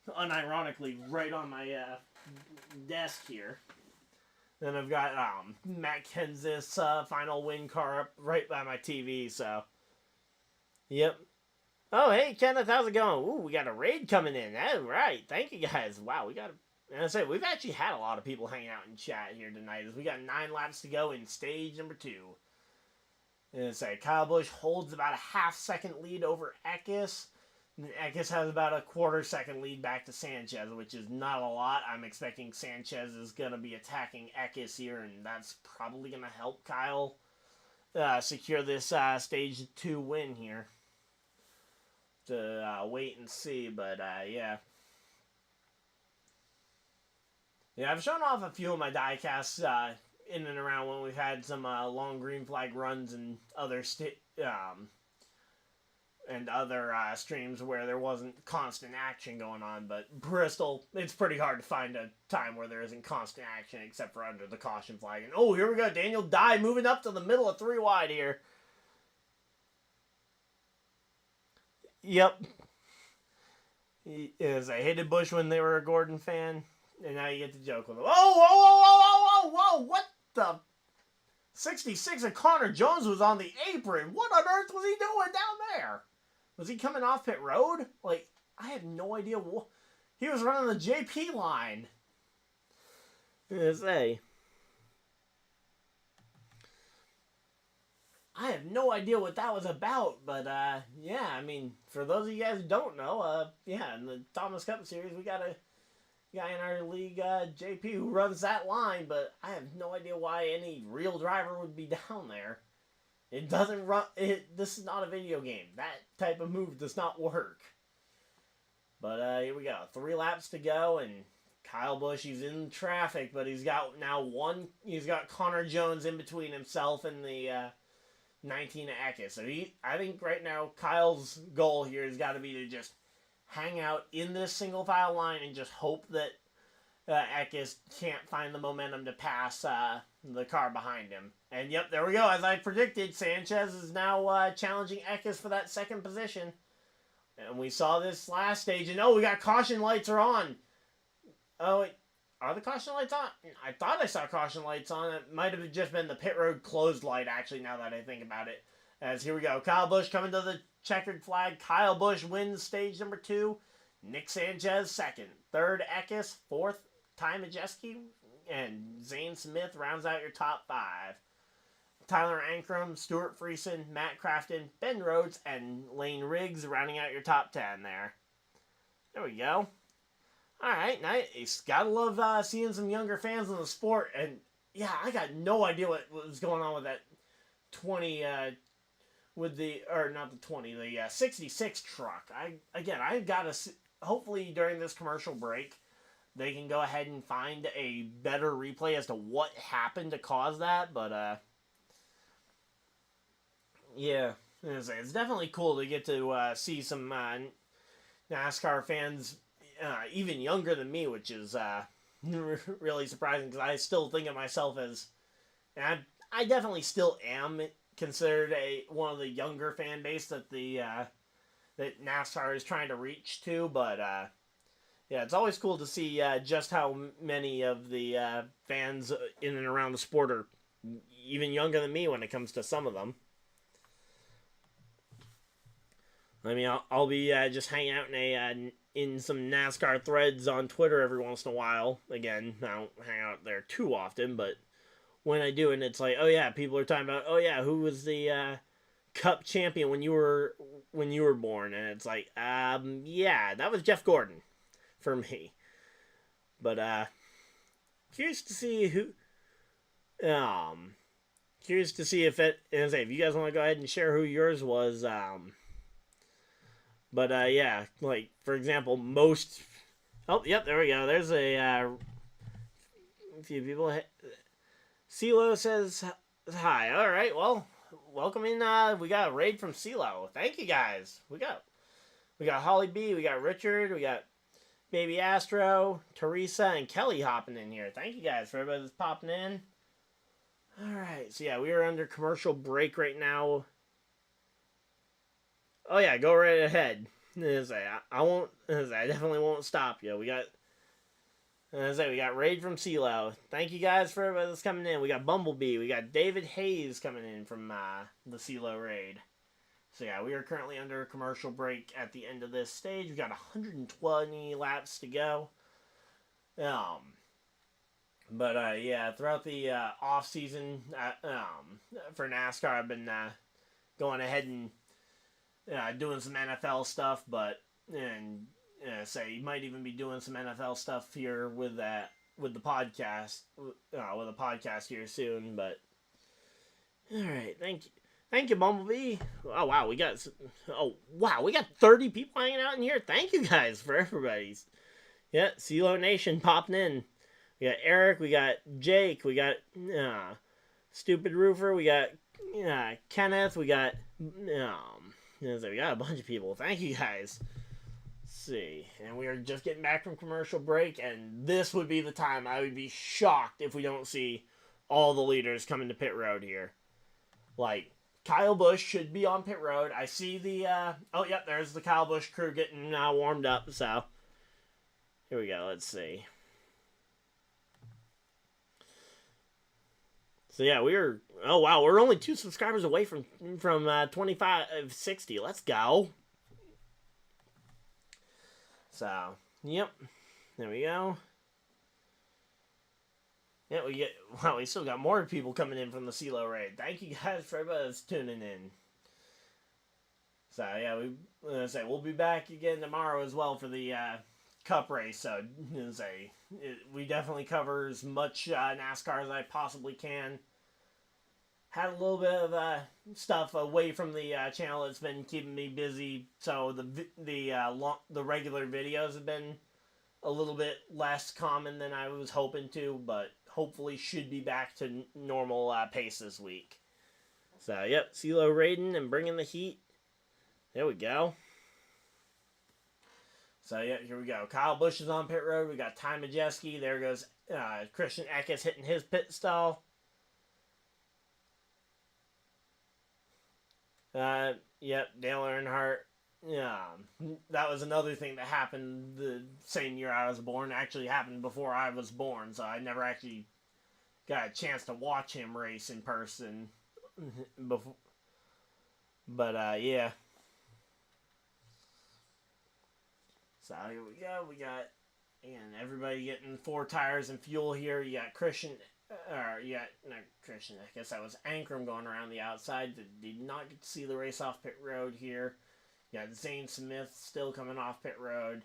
S1: unironically, right on my desk here. Then I've got Matt Kenseth's final win car up right by my TV, so. Yep. Oh, hey, Kenneth, how's it going? Ooh, we got a raid coming in. All right. Thank you, guys. Wow, and I say, we've actually had a lot of people hanging out in chat here tonight, as we got 9 laps to go in stage number 2. And I say, Kyle Busch holds about a half-second lead over Eckes. Eckes has about a quarter-second lead back to Sanchez, which is not a lot. I'm expecting Sanchez is going to be attacking Eckes here, and that's probably going to help Kyle secure this Stage 2 win here. To wait and see, but yeah. Yeah, I've shown off a few of my diecasts in and around when we've had some long green flag runs and other streams where there wasn't constant action going on. But Bristol, it's pretty hard to find a time where there isn't constant action except for under the caution flag. And oh, here we go, Daniel Dye moving up to the middle of 3 wide here. Yep. I hated Busch when they were a Gordon fan. And now you get to joke with him. Whoa! What the? 66 and Connor Jones was on the apron. What on earth was he doing down there? Was he coming off pit road? Like, I have no idea what. He was running the JP line. I have no idea what that was about, but yeah, I mean, for those of you guys who don't know, yeah, in the Thomas Cup Series, we got a guy in our league, JP, who runs that line, but I have no idea why any real driver would be down there. It doesn't run. This is not a video game. That type of move does not work. But here we go. 3 laps to go, and Kyle Busch, he's in traffic, but he's got he's got Connor Jones in between himself and the 19 Eckes. So I think right now Kyle's goal here has got to be to just hang out in this single file line and just hope that Eckes can't find the momentum to pass the car behind him. And yep, there we go. As I predicted, Sanchez is now challenging Eckes for that second position. And we saw this last stage, and oh, we got caution lights are on. Oh, Are the caution lights on? I thought I saw caution lights on. It might have just been the pit road closed light, actually, now that I think about it. As here we go. Kyle Busch coming to the checkered flag. Kyle Busch wins stage number 2. Nick Sanchez second. Third, Eckes. Fourth, Ty Majeski. And Zane Smith rounds out your top 5. Tyler Ankrum, Stuart Friesen, Matt Crafton, Ben Rhodes, and Lane Riggs rounding out your top 10 there. There we go. Alright, nice. Gotta love seeing some younger fans in the sport. And yeah, I got no idea what was going on with that 20, with the, or not the 20, the 66 truck. I gotta see, hopefully during this commercial break, they can go ahead and find a better replay as to what happened to cause that. But, yeah, it's definitely cool to get to see some NASCAR fans even younger than me, which is really surprising because I still think of myself as, and I definitely still am considered one of the younger fan base that that NASCAR is trying to reach to. But yeah, it's always cool to see just how many of the fans in and around the sport are even younger than me when it comes to some of them. I mean, I'll be just hanging out in some NASCAR threads on Twitter every once in a while. Again, I don't hang out there too often, but when I do, and it's like, oh yeah, people are talking about, oh yeah, who was the Cup champion when you were born? And it's like, yeah, that was Jeff Gordon for me. But curious to see curious to see if if you guys want to go ahead and share who yours was. But, yeah, like, for example, most... Oh, yep, there we go. There's a few people. CeeLo says hi. All right, well, welcome in. We got a raid from CeeLo. Thank you, guys. We got Holly B, we got Richard, we got Baby Astro, Teresa, and Kelly hopping in here. Thank you, guys, for everybody that's popping in. All right, so, yeah, we are under commercial break right now. Oh yeah, go right ahead. I won't. I definitely won't stop you. We got raid from CeeLo. Thank you guys for everybody that's coming in. We got Bumblebee. We got David Hayes coming in from the CeeLo raid. So yeah, we are currently under a commercial break at the end of this stage. We got 120 laps to go. But yeah, throughout the off season for NASCAR, I've been going ahead and doing some NFL stuff, you might even be doing some NFL stuff here with the podcast, with a podcast here soon. But all right, thank you, Bumblebee. Oh wow, we got 30 people hanging out in here. Thank you guys for everybody's. Yeah, CeeLo Nation popping in. We got Eric, we got Jake, we got Stupid Roofer, we got Kenneth, we got we got a bunch of people. Thank you guys. Let's see. And we are just getting back from commercial break, and this would be the time. I would be shocked if we don't see all the leaders coming to pit road here. Like, Kyle Busch should be on pit road. I see the, oh, yep, there's the Kyle Busch crew getting warmed up, so. Here we go, let's see. So yeah, we're only 2 subscribers away from 2560. Let's go. So, yep. There we go. Yeah, we still got more people coming in from the CeeLo raid. Thank you guys for everybody that's tuning in. So yeah, we'll be back again tomorrow as well for the Cup race. So we definitely cover as much NASCAR as I possibly can. Had a little bit of stuff away from the channel that's been keeping me busy, so the regular videos have been a little bit less common than I was hoping to, but hopefully should be back to normal pace this week. So yep, CeeLo raiding and bringing the heat. There we go. So yeah, here we go. Kyle Busch is on pit road. We got Ty Majeski. There goes Christian Eckes hitting his pit stall. Yep, Dale Earnhardt that was another thing that happened the same year I was born. Actually happened before I was born, so I never actually got a chance to watch him race in person before. But yeah. So here we go. We got, and everybody getting 4 tires and fuel here. You got Christian, or you got not Christian. I guess that was Ankrum going around the outside. Did not get to see the race off pit road here. You got Zane Smith still coming off pit road.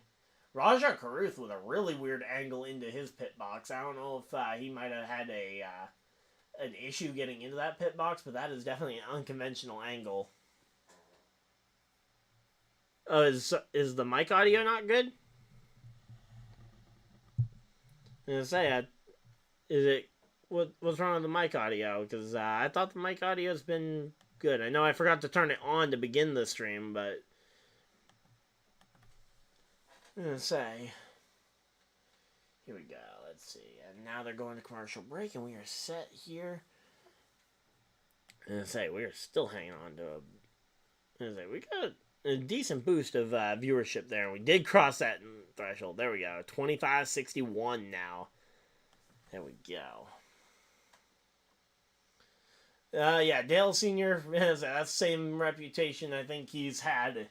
S1: Rajah Caruth with a really weird angle into his pit box. I don't know if he might have had an issue getting into that pit box, but that is definitely an unconventional angle. Oh, is the mic audio not good? I was gonna say, is it what's wrong with the mic audio? Because I thought the mic audio's been good. I know I forgot to turn it on to begin the stream, but I'm gonna say, here we go. Let's see, and now they're going to commercial break, and we are set here. I'm gonna say we are still hanging on to we got a decent boost of viewership there. We did cross that threshold. There we go. 2561 now. There we go. Yeah, Dale Sr. has that same reputation I think he's had.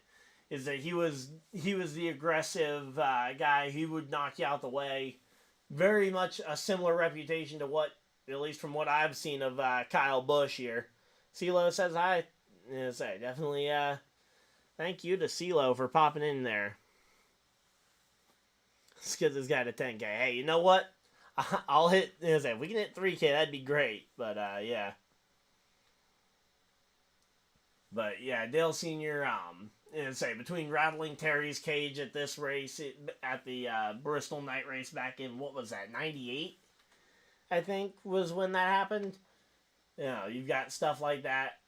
S1: Is that he was the aggressive guy. He would knock you out the way. Very much a similar reputation to what, at least from what I've seen of Kyle Busch here. CeeLo says hi. Say definitely. Thank you to CeeLo for popping in there. Let's get this guy to 10K. Hey, you know what? I'll hit. If we can hit 3K, that'd be great. But yeah. But yeah, Dale Sr. Between rattling Terry's cage at this race, at the Bristol night race back in, what was that, 98? I think was when that happened. You've got stuff like that.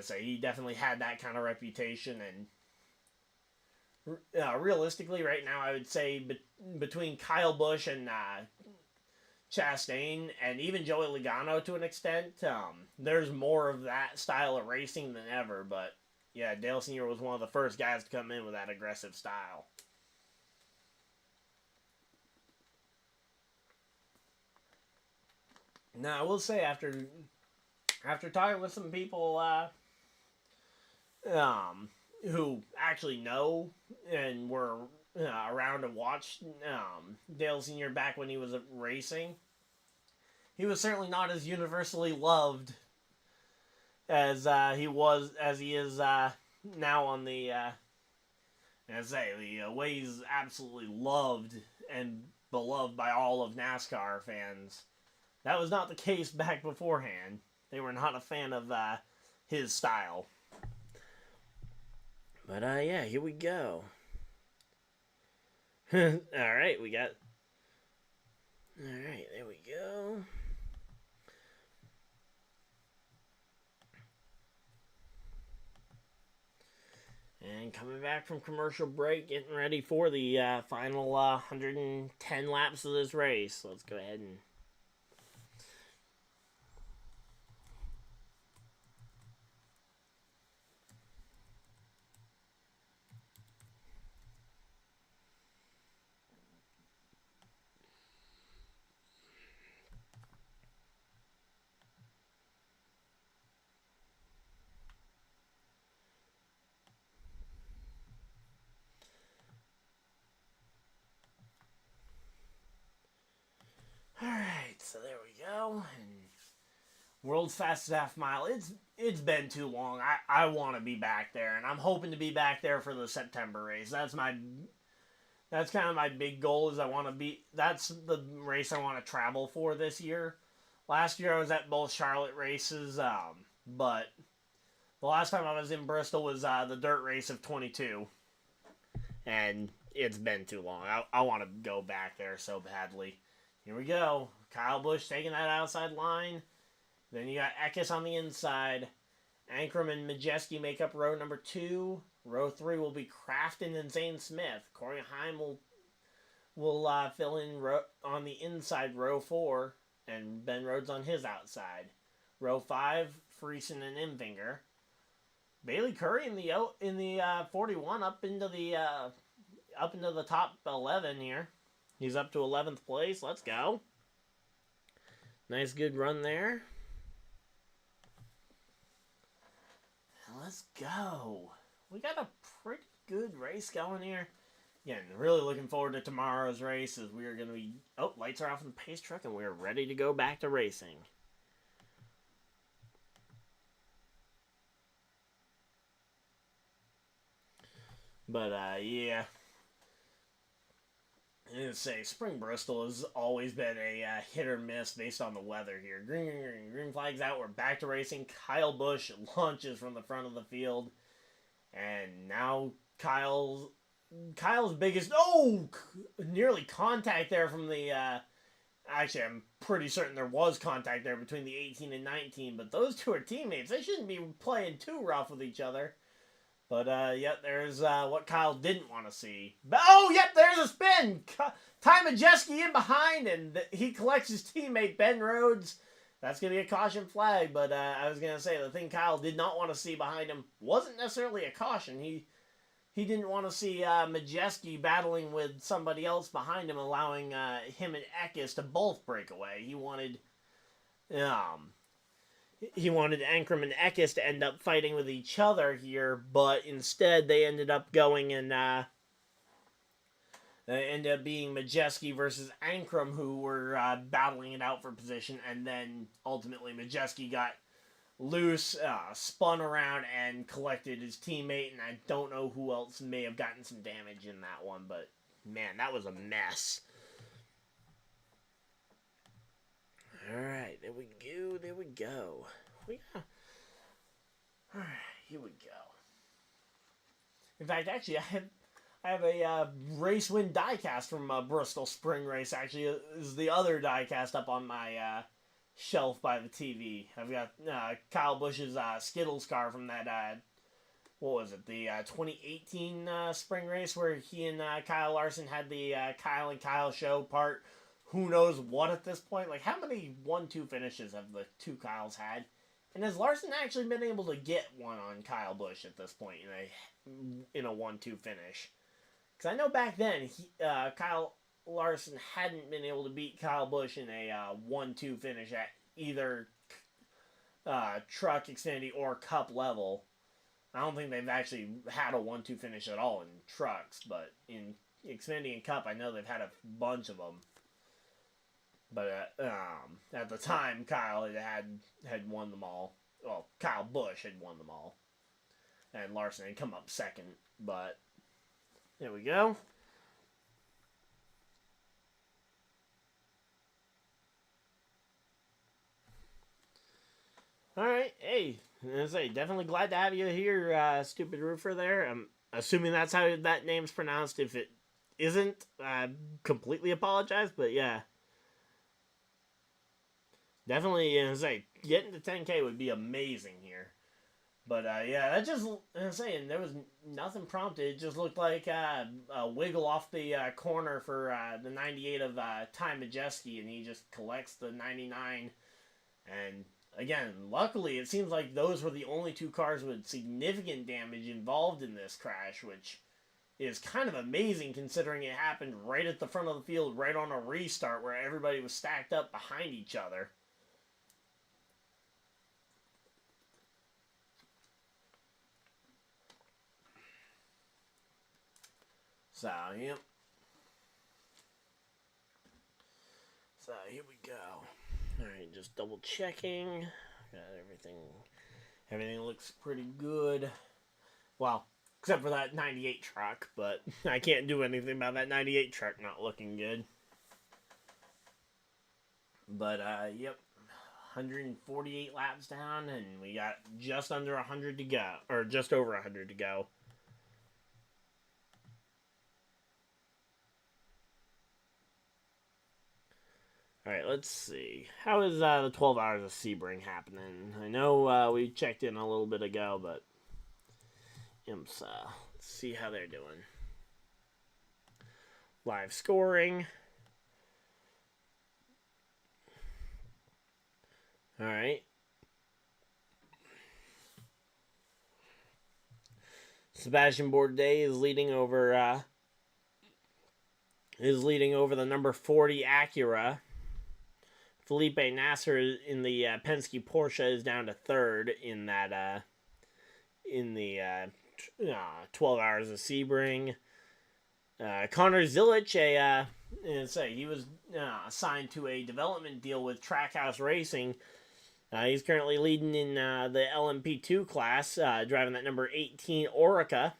S1: So he definitely had that kind of reputation, and realistically, right now, I would say between Kyle Busch and Chastain, and even Joey Logano to an extent, there's more of that style of racing than ever. But yeah, Dale Sr. was one of the first guys to come in with that aggressive style. Now, I will say, after talking with some people who actually know and were around to watch Dale Sr. back when he was racing, he was certainly not as universally loved as he is now on the the way he's absolutely loved and beloved by all of NASCAR fans. That was not the case back beforehand. They were not a fan of his style. But yeah, here we go. Alright, we got... Alright, there we go. And coming back from commercial break, getting ready for the final 110 laps of this race. Let's go ahead and... Alright, so there we go. And world's fastest half mile. It's been too long. I want to be back there, and I'm hoping to be back there for the September race. That's kind of my big goal. That's the race I want to travel for this year. Last year I was at both Charlotte races, but the last time I was in Bristol was the dirt race of 22, and it's been too long. I want to go back there so badly. Here we go. Kyle Busch taking that outside line. Then you got Eckes on the inside. Ankrum and Majeski make up row number 2. Row 3 will be Crafton and Zane Smith. Corey Heim will fill in on the inside row 4. And Ben Rhodes on his outside. Row 5, Friesen and Imvinger. Bailey Curry in the 41 up into the top 11 here. He's up to 11th place. Let's go. Nice good run there. Let's go. We got a pretty good race going here. Again, really looking forward to tomorrow's race as we are going to be... Oh, lights are off in the pace truck and we are ready to go back to racing. But, yeah. I'm going to say, Spring Bristol has always been a hit or miss based on the weather here. Green flag's out. We're back to racing. Kyle Busch launches from the front of the field. And now Kyle's biggest... Oh! Nearly contact there from the... Actually, I'm pretty certain there was contact there between the 18 and 19. But those two are teammates. They shouldn't be playing too rough with each other. But, yep, there's what Kyle didn't want to see. But, oh, yep, there's a spin. Ty Majeski in behind, and he collects his teammate, Ben Rhodes. That's going to be a caution flag. But I was going to say, the thing Kyle did not want to see behind him wasn't necessarily a caution. He didn't want to see Majeski battling with somebody else behind him, allowing him and Eckes to both break away. He wanted... He wanted Ankrum and Eckes to end up fighting with each other here, but instead they ended up going and they ended up being Majeski versus Ankrum, who were battling it out for position, and then ultimately Majeski got loose, spun around, and collected his teammate, and I don't know who else may have gotten some damage in that one, but man, that was a mess. Alright, there we go. Alright, here we go. In fact, actually, I have a race win diecast from Bristol Spring Race. Actually, is the other diecast up on my shelf by the TV. I've got Kyle Busch's Skittles car from that, what was it, the 2018 Spring Race, where he and Kyle Larson had the Kyle and Kyle show part. Who knows what at this point? Like, how many 1-2 finishes have the two Kyles had? And has Larson actually been able to get one on Kyle Busch at this point in a 1-2 finish? Because I know back then, Kyle Larson hadn't been able to beat Kyle Busch in a 1-2 finish at either Truck, Xfinity, or Cup level. I don't think they've actually had a 1-2 finish at all in trucks, but in Xfinity and Cup, I know they've had a bunch of them. But at the time, Kyle had won them all. Well, Kyle Busch had won them all. And Larson had come up second. But there we go. Alright, hey, as I say, definitely glad to have you here, Stupid Roofer there. I'm assuming that's how that name's pronounced. If it isn't, I completely apologize, but yeah. Definitely, as I say, getting to 10K would be amazing here. But, yeah, that just, as I'm saying, there was nothing prompted. It just looked like a wiggle off the corner for the 98 of Ty Majeski, and he just collects the 99. And, again, luckily, it seems like those were the only two cars with significant damage involved in this crash, which is kind of amazing considering it happened right at the front of the field, right on a restart where everybody was stacked up behind each other. So, yep. So, here we go. Alright, just double checking. Got everything. Everything looks pretty good. Well, except for that 98 truck, but I can't do anything about that 98 truck not looking good. But, yep. 148 laps down, and we got just under 100 to go. Or just over 100 to go. Alright, let's see. How is the 12 hours of Sebring happening? I know we checked in a little bit ago, but let's see how they're doing. Live scoring. Alright. Sebastian Bourdais is leading over the number 40 Acura. Felipe Nasser in the Penske Porsche is down to third in that in the 12 Hours of Sebring. Connor Zilic, he was signed to a development deal with Trackhouse Racing. He's currently leading in the LMP2 class, driving that number 18 Orica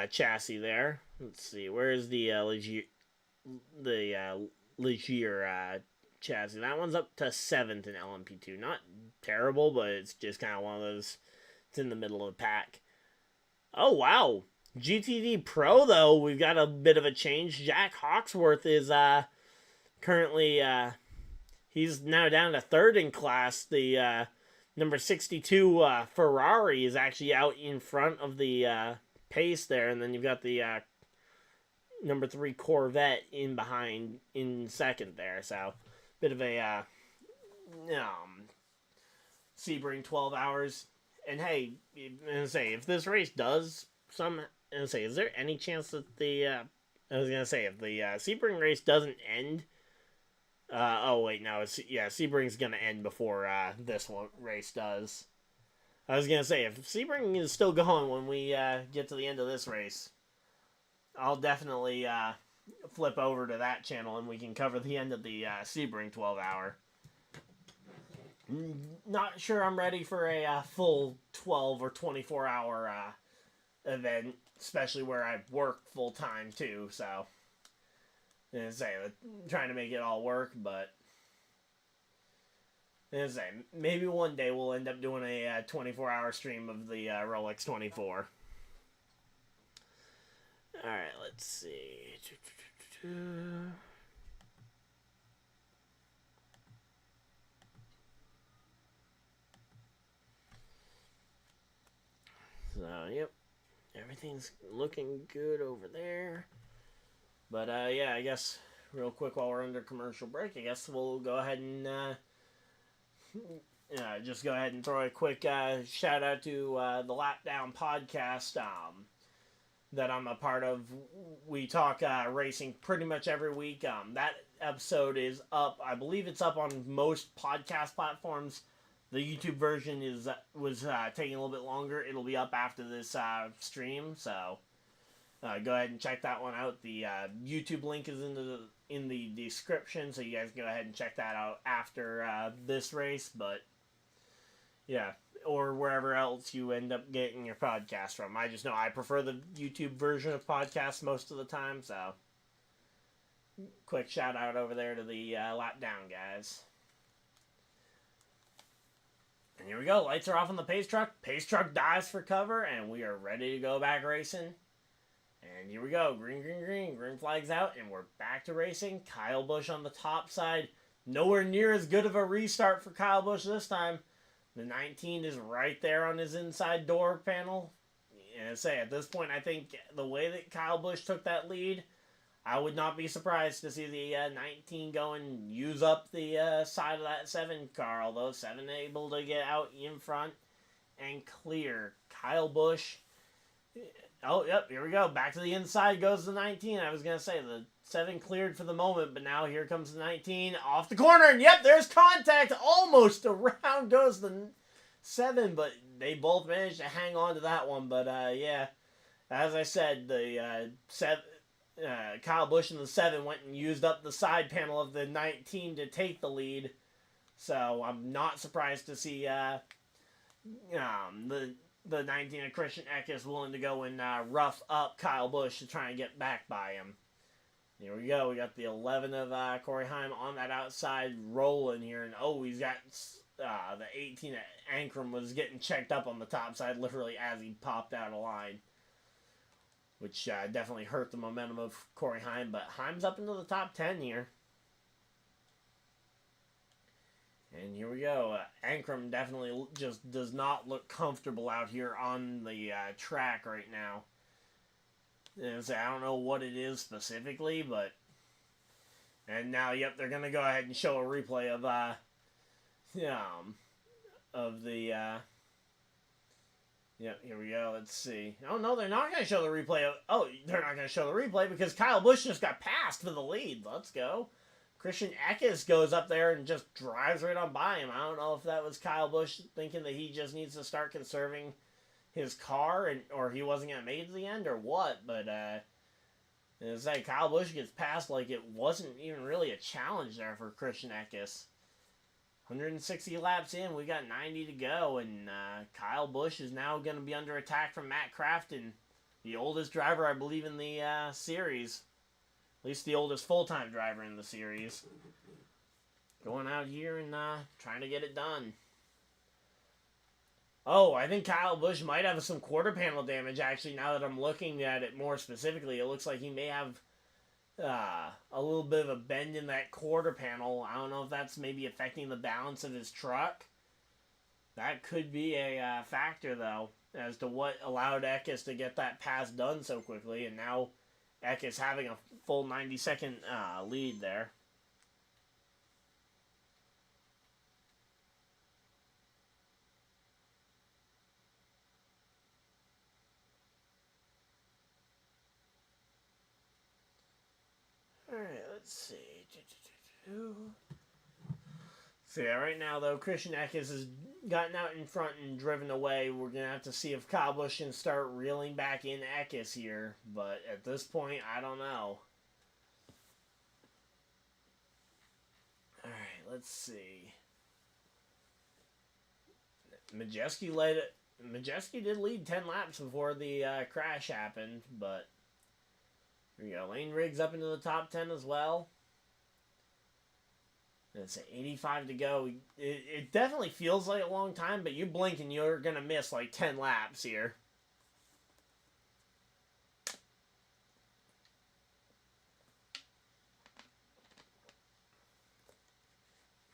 S1: chassis there. Let's see, where's the Ligier chassis? That one's up to 7th in LMP2. Not terrible, but it's just kind of one of those. It's in the middle of the pack. Oh, wow. GTD Pro, though, we've got a bit of a change. Jack Hawksworth is currently, he's now down to third in class. The number 62 Ferrari is actually out in front of the pace there. And then you've got the number 3 Corvette in behind in second there. So, bit of a Sebring 12 Hours. And hey, if this race does is there any chance that if the Sebring race doesn't end? Sebring's gonna end before this race does. I was gonna say, if Sebring is still going when we get to the end of this race, I'll definitely flip over to that channel and we can cover the end of the Sebring 12 Hour. Not sure I'm ready for a full 12 or 24 hour event, especially where I work full time too. So, trying to make it all work, but maybe one day we'll end up doing a 24-hour stream of the Rolex 24. All right, let's see. So, yep. Everything's looking good over there. But, I guess real quick while we're under commercial break, I guess we'll go ahead and just go ahead and throw a quick shout out to the Lapdown podcast that I'm a part of. We talk racing pretty much every week. That episode is up. I believe it's up on most podcast platforms. The YouTube version was taking a little bit longer. It'll be up after this stream, so go ahead and check that one out. The YouTube link is in the description, so you guys go ahead and check that out after this race. But yeah, or wherever else you end up getting your podcast from. I just know I prefer the YouTube version of podcasts most of the time, so quick shout out over there to the Lapdown guys. And here we go. Lights are off on the pace truck. Pace truck dives for cover, and we are ready to go back racing. And here we go. Green, green, green. Green flag's out, and we're back to racing. Kyle Busch on the top side. Nowhere near as good of a restart for Kyle Busch this time. The 19 is right there on his inside door panel. And at this point, I think the way that Kyle Busch took that lead, I would not be surprised to see the 19 go and use up the side of that 7 car, although 7 able to get out in front and clear. Kyle Busch. Oh, yep, here we go. Back to the inside goes the 19. I was going to say the 7 cleared for the moment, but now here comes the 19 off the corner. And yep, there's contact. Almost around goes the 7, but they both managed to hang on to that one. But, as I said, the 7... Kyle Busch in the 7 went and used up the side panel of the 19 to take the lead. So I'm not surprised to see the 19 of Christian Eckes willing to go and rough up Kyle Busch to try and get back by him. Here we go. We got the 11 of Corey Heim on that outside rolling here. And he's got the 18 of Ankrum was getting checked up on the top side literally as he popped out of line. Which definitely hurt the momentum of Corey Heim. But Heim's up into the top 10 here. And here we go. Ankrum definitely just does not look comfortable out here on the track right now. And I don't know what it is specifically, but... And now, yep, they're going to go ahead and show a replay of the... Yep, here we go. Let's see. Oh, no, they're not going to show the replay. Oh, they're not going to show the replay because Kyle Busch just got passed for the lead. Let's go. Christian Eckes goes up there and just drives right on by him. I don't know if that was Kyle Busch thinking that he just needs to start conserving his car or he wasn't going to make it to the end or what. But, it's like Kyle Busch gets passed like it wasn't even really a challenge there for Christian Eckes. 160 laps in, we got 90 to go, and Kyle Busch is now going to be under attack from Matt Crafton, the oldest driver, I believe, in the series. At least the oldest full-time driver in the series. Going out here and trying to get it done. Oh, I think Kyle Busch might have some quarter panel damage, actually, now that I'm looking at it more specifically. It looks like he may have a little bit of a bend in that quarter panel. I don't know if that's maybe affecting the balance of his truck. That could be a factor, though, as to what allowed Eckes to get that pass done so quickly. And now Eckes having a full 90-second lead there. Alright, let's see. So yeah, right now though, Christian Eckes has gotten out in front and driven away. We're going to have to see if Kyle Busch can start reeling back in Eckes here. But at this point, I don't know. Alright, let's see. Majeski did lead 10 laps before the crash happened, but here we go. Lane Riggs up into the top 10 as well. It's 85 to go. It definitely feels like a long time, but you blink and you're going to miss like 10 laps here.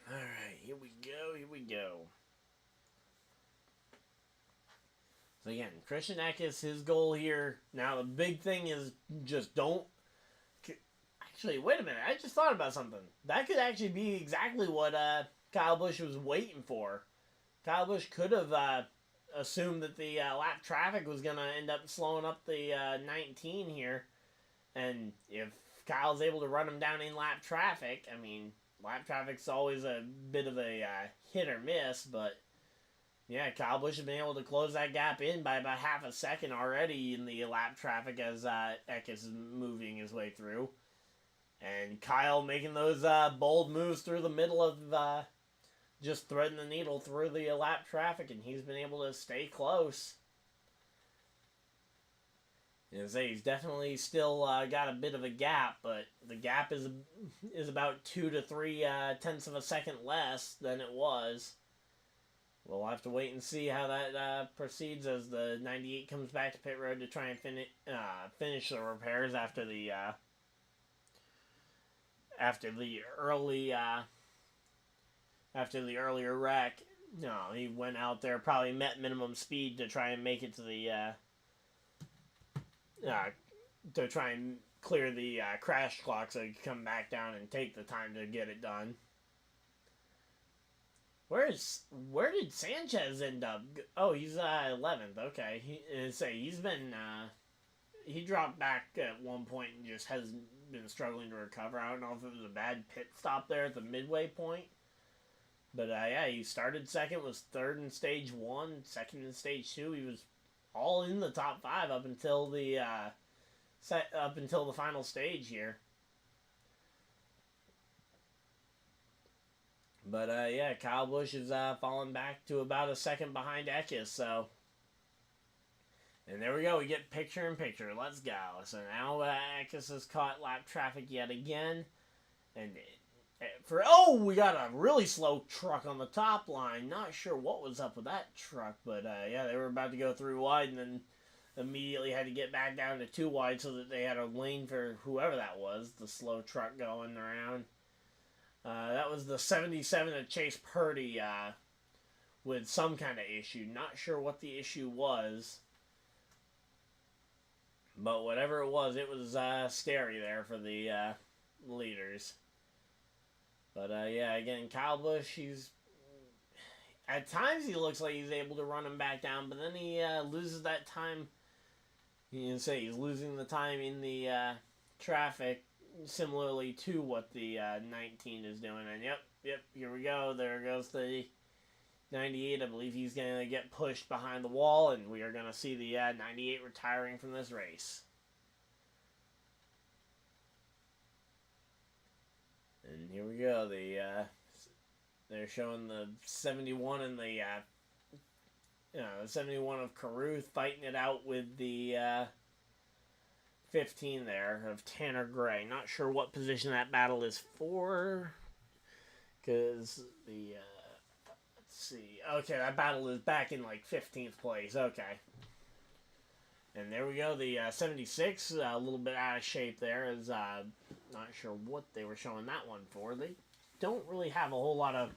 S1: Alright, here we go. So again, Christian Eckes, his goal here. Now the big thing is just don't... Actually, wait a minute. I just thought about something. That could actually be exactly what Kyle Busch was waiting for. Kyle Busch could have assumed that the lap traffic was going to end up slowing up the 19 here. And if Kyle's able to run him down in lap traffic, I mean, lap traffic's always a bit of a hit or miss, but yeah, Kyle Busch has been able to close that gap in by about half a second already in the lap traffic as Eckes is moving his way through. And Kyle making those bold moves through the middle of just threading the needle through the lap traffic, and he's been able to stay close. He's definitely still got a bit of a gap, but the gap is about 2 to 3 tenths of a second less than it was. We'll have to wait and see how that proceeds as the 98 comes back to pit road to try and finish the repairs after the earlier wreck. No, he went out there, probably met minimum speed to try and make it to the to try and clear the crash clock so he could come back down and take the time to get it done. Where did Sanchez end up? Oh, he's 11th. Okay, he's been he dropped back at one point and just has been struggling to recover. I don't know if it was a bad pit stop there at the midway point, but yeah, he started second, was third in stage 1, second in stage 2. He was all in the top 5 up until the final stage here. But yeah, Kyle Busch is falling back to about a second behind Eckes. So, and there we go. We get picture in picture. Let's go. So now Eckes has caught lap traffic yet again, and we got a really slow truck on the top line. Not sure what was up with that truck, but yeah, they were about to go through wide, and then immediately had to get back down to 2 wide so that they had a lane for whoever that was, the slow truck going around. That was the 77 of Chase Purdy with some kind of issue. Not sure what the issue was. But whatever it was scary there for the leaders. But yeah, again, Kyle Busch, At times he looks like he's able to run him back down, but then he loses that time. You can say he's losing the time in the traffic, similarly to what the 19 is doing. And yep, here we go. There goes the 98. I believe he's going to get pushed behind the wall, and we are going to see the 98 retiring from this race. And here we go. They're showing the 71 and the 71 of Caruth fighting it out with the 15 there of Tanner Gray. Not sure what position that battle is for, because the let's see. Okay, that battle is back in like 15th place. Okay. And there we go. The 76, a little bit out of shape there. Is not sure what they were showing that one for. They don't really have a whole lot of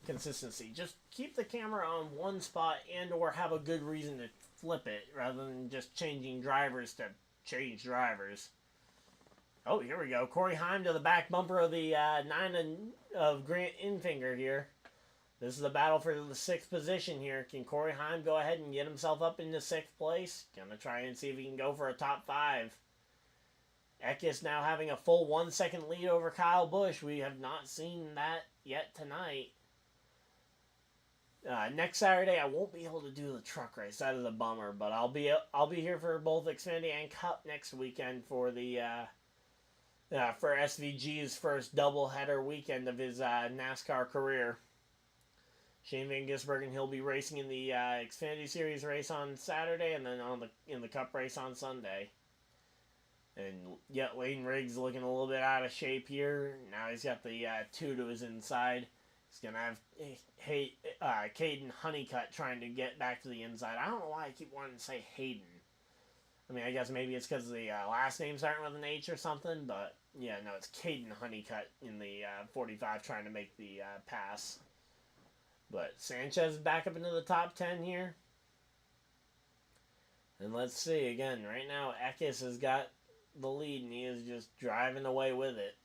S1: consistency. Just keep the camera on one spot and or have a good reason to flip it rather than just changing drivers to change drivers. Oh, here we go. Corey Heim to the back bumper of the 9 of Grant Infinger here. This is the battle for the 6th position here. Can Corey Heim go ahead and get himself up into 6th place? Gonna try and see if he can go for a top 5. Eckes now having a full 1 second lead over Kyle Busch. We have not seen that yet tonight. Next Saturday I won't be able to do the truck race. That is a bummer, but I'll be here for both Xfinity and Cup next weekend for the for SVG's first doubleheader weekend of his NASCAR career. Shane Van Gisbergen, he'll be racing in the Xfinity Series race on Saturday, and then in the Cup race on Sunday. And yeah, Layton Riggs looking a little bit out of shape here. Now he's got the 2 to his inside. He's going to have Caden Honeycutt trying to get back to the inside. I don't know why I keep wanting to say Hayden. I mean, I guess maybe it's because the last name starting with an H or something, but yeah, no, it's Caden Honeycutt in the 45 trying to make the pass. But Sanchez back up into the top 10 here. And let's see, again, right now Eckes has got the lead and he is just driving away with it.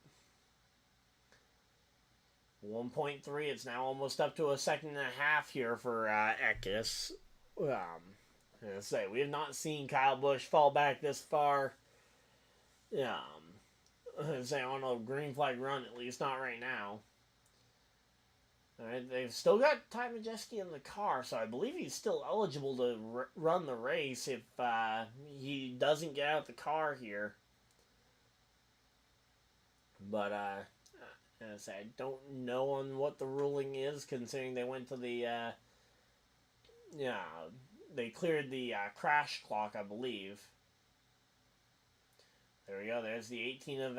S1: 1.3, it's now almost up to a 1.5 seconds here for Eckes. I say, we have not seen Kyle Busch fall back this far. Say on a green flag run, at least not right now. Alright, they've still got Ty Majeski in the car, so I believe he's still eligible to run the race if he doesn't get out the car here. But, as I say, I don't know on what the ruling is, considering they went to the, they cleared the crash clock, I believe. There we go, there's the 18 of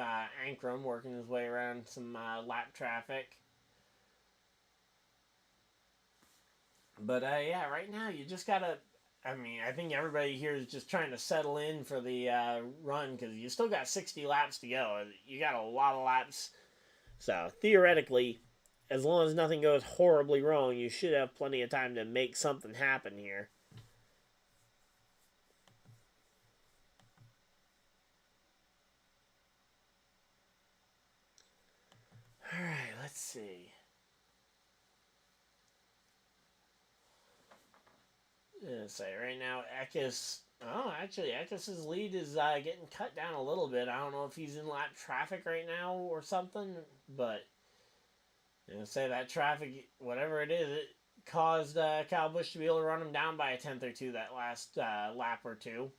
S1: Ankrum working his way around some lap traffic. But, yeah, right now you just gotta, I mean, I think everybody here is just trying to settle in for the run, because you still got 60 laps to go. You got a lot of laps. So, theoretically, as long as nothing goes horribly wrong, you should have plenty of time to make something happen here. Alright, let's see. Say right now, Eckes. Oh, actually, Eckes' lead is getting cut down a little bit. I don't know if he's in lap traffic right now or something, but say that traffic, whatever it is, it caused Kyle Busch to be able to run him down by a 10th or 2 that last lap or 2.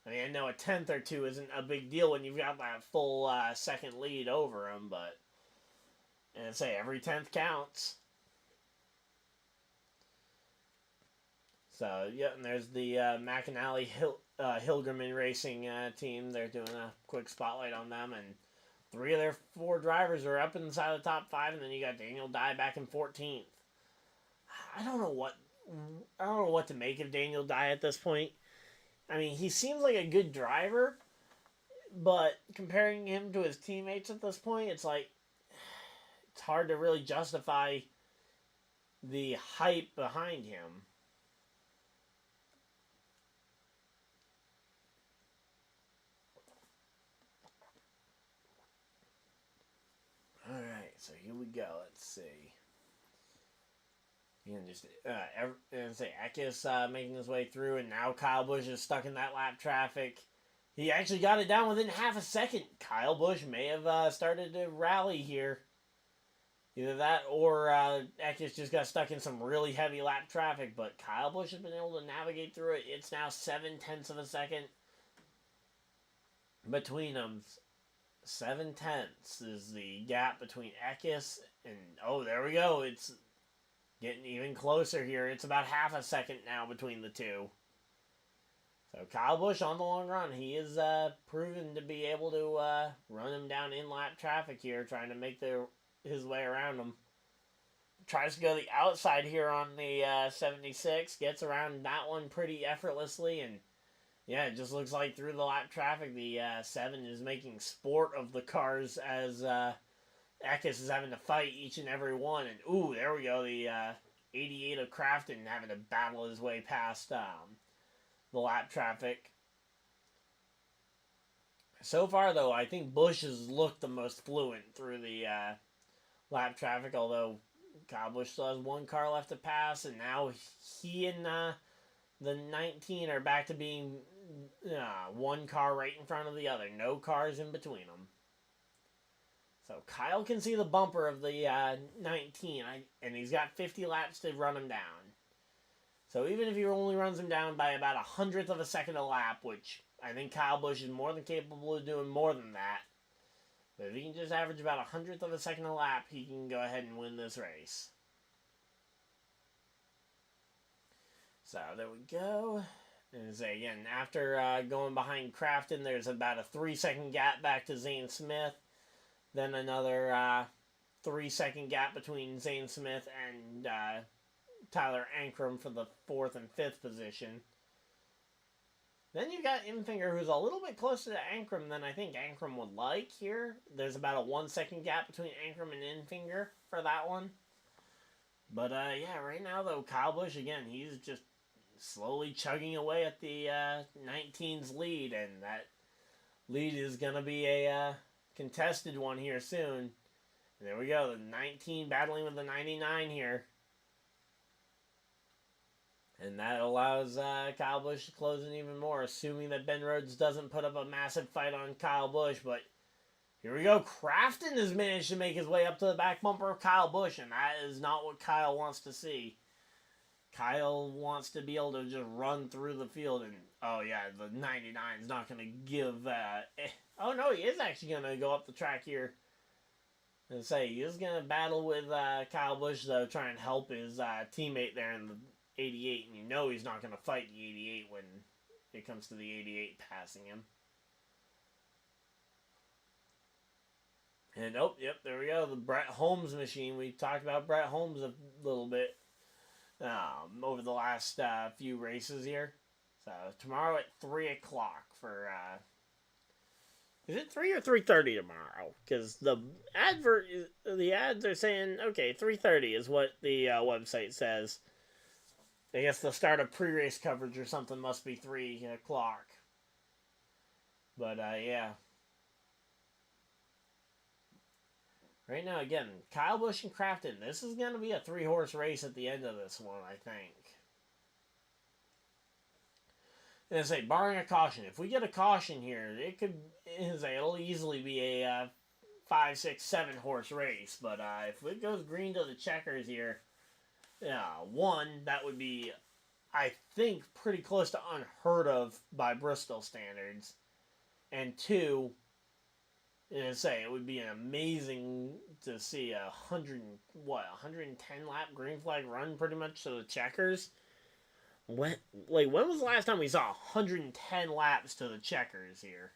S1: I mean, I know a 10th or 2 isn't a big deal when you've got that full second lead over him, but say every 10th counts. So, yeah, and there's the McAnally Hilgerman Racing team. They're doing a quick spotlight on them, and 3 of their 4 drivers are up inside the top 5, and then you got Daniel Dye back in 14th. I don't know what to make of Daniel Dye at this point. I mean, he seems like a good driver, but comparing him to his teammates at this point, it's like it's hard to really justify the hype behind him. Alright, so here we go. Let's see. And just Eckes making his way through, and now Kyle Busch is stuck in that lap traffic. He actually got it down within half a second. Kyle Busch may have started to rally here. Either that or Eckes just got stuck in some really heavy lap traffic, but Kyle Busch has been able to navigate through it. It's now 7/10 of a second between them. 7/10 is the gap between Eckes and, oh, there we go. It's getting even closer here. It's about half a second now between the two. So Kyle Busch on the long run, he is proven to be able to run him down in lap traffic here, trying to make his way around him. Tries to go the outside here on the 76, gets around that one pretty effortlessly, and yeah, it just looks like through the lap traffic, the 7 is making sport of the cars as Eckes is having to fight each and every one. And, ooh, there we go. The 88 of Crafton having to battle his way past the lap traffic. So far, though, I think Busch has looked the most fluent through the lap traffic, although Kyle Busch still has one car left to pass, and now he and the 19 are back to being one car right in front of the other. No cars in between them. So Kyle can see the bumper of the 19, and he's got 50 laps to run him down. So even if he only runs him down by about 100th of a second a lap, which I think Kyle Busch is more than capable of doing more than that, but if he can just average about 100th of a second a lap, he can go ahead and win this race. So there we go. And again, after going behind Crafton, there's about a 3-second gap back to Zane Smith. Then another 3-second gap between Zane Smith and Tyler Ankrum for the 4th and 5th position. Then you got Infinger, who's a little bit closer to Ankrum than I think Ankrum would like here. There's about a 1-second gap between Ankrum and Infinger for that one. But yeah, right now though, Kyle Busch, again, he's just slowly chugging away at the 19's lead, and that lead is going to be a contested one here soon. And there we go, the 19 battling with the 99 here. And that allows Kyle Busch to close in even more, assuming that Ben Rhodes doesn't put up a massive fight on Kyle Busch. But here we go. Crafton has managed to make his way up to the back bumper of Kyle Busch, and that is not what Kyle wants to see. Kyle wants to be able to just run through the field, and oh yeah, the 99 is not going to give oh no, he is actually going to go up the track here and say he is going to battle with Kyle Busch, though, try and help his teammate there in the 88, and you know he's not going to fight the 88 when it comes to the 88 passing him. And oh, yep, there we go, the Brett Holmes machine. We talked about Brett Holmes a little bit over the last few races here. So tomorrow at 3 o'clock for is it 3 or 3:30 tomorrow? Because the ads are saying, okay, 3:30 is what the website says. I guess the start of pre-race coverage or something must be 3 o'clock. But yeah. Right now, again, Kyle Busch and Crafton. This is going to be a 3-horse race at the end of this one, I think. And I say, barring a caution, if we get a caution here, it'll easily be a 5, 6, 7-horse race. But if it goes green to the checkers here, one, that would be, I think, pretty close to unheard of by Bristol standards. And two, it would be amazing to see a 110 lap green flag run pretty much to the checkers. When was the last time we saw 110 laps to the checkers here?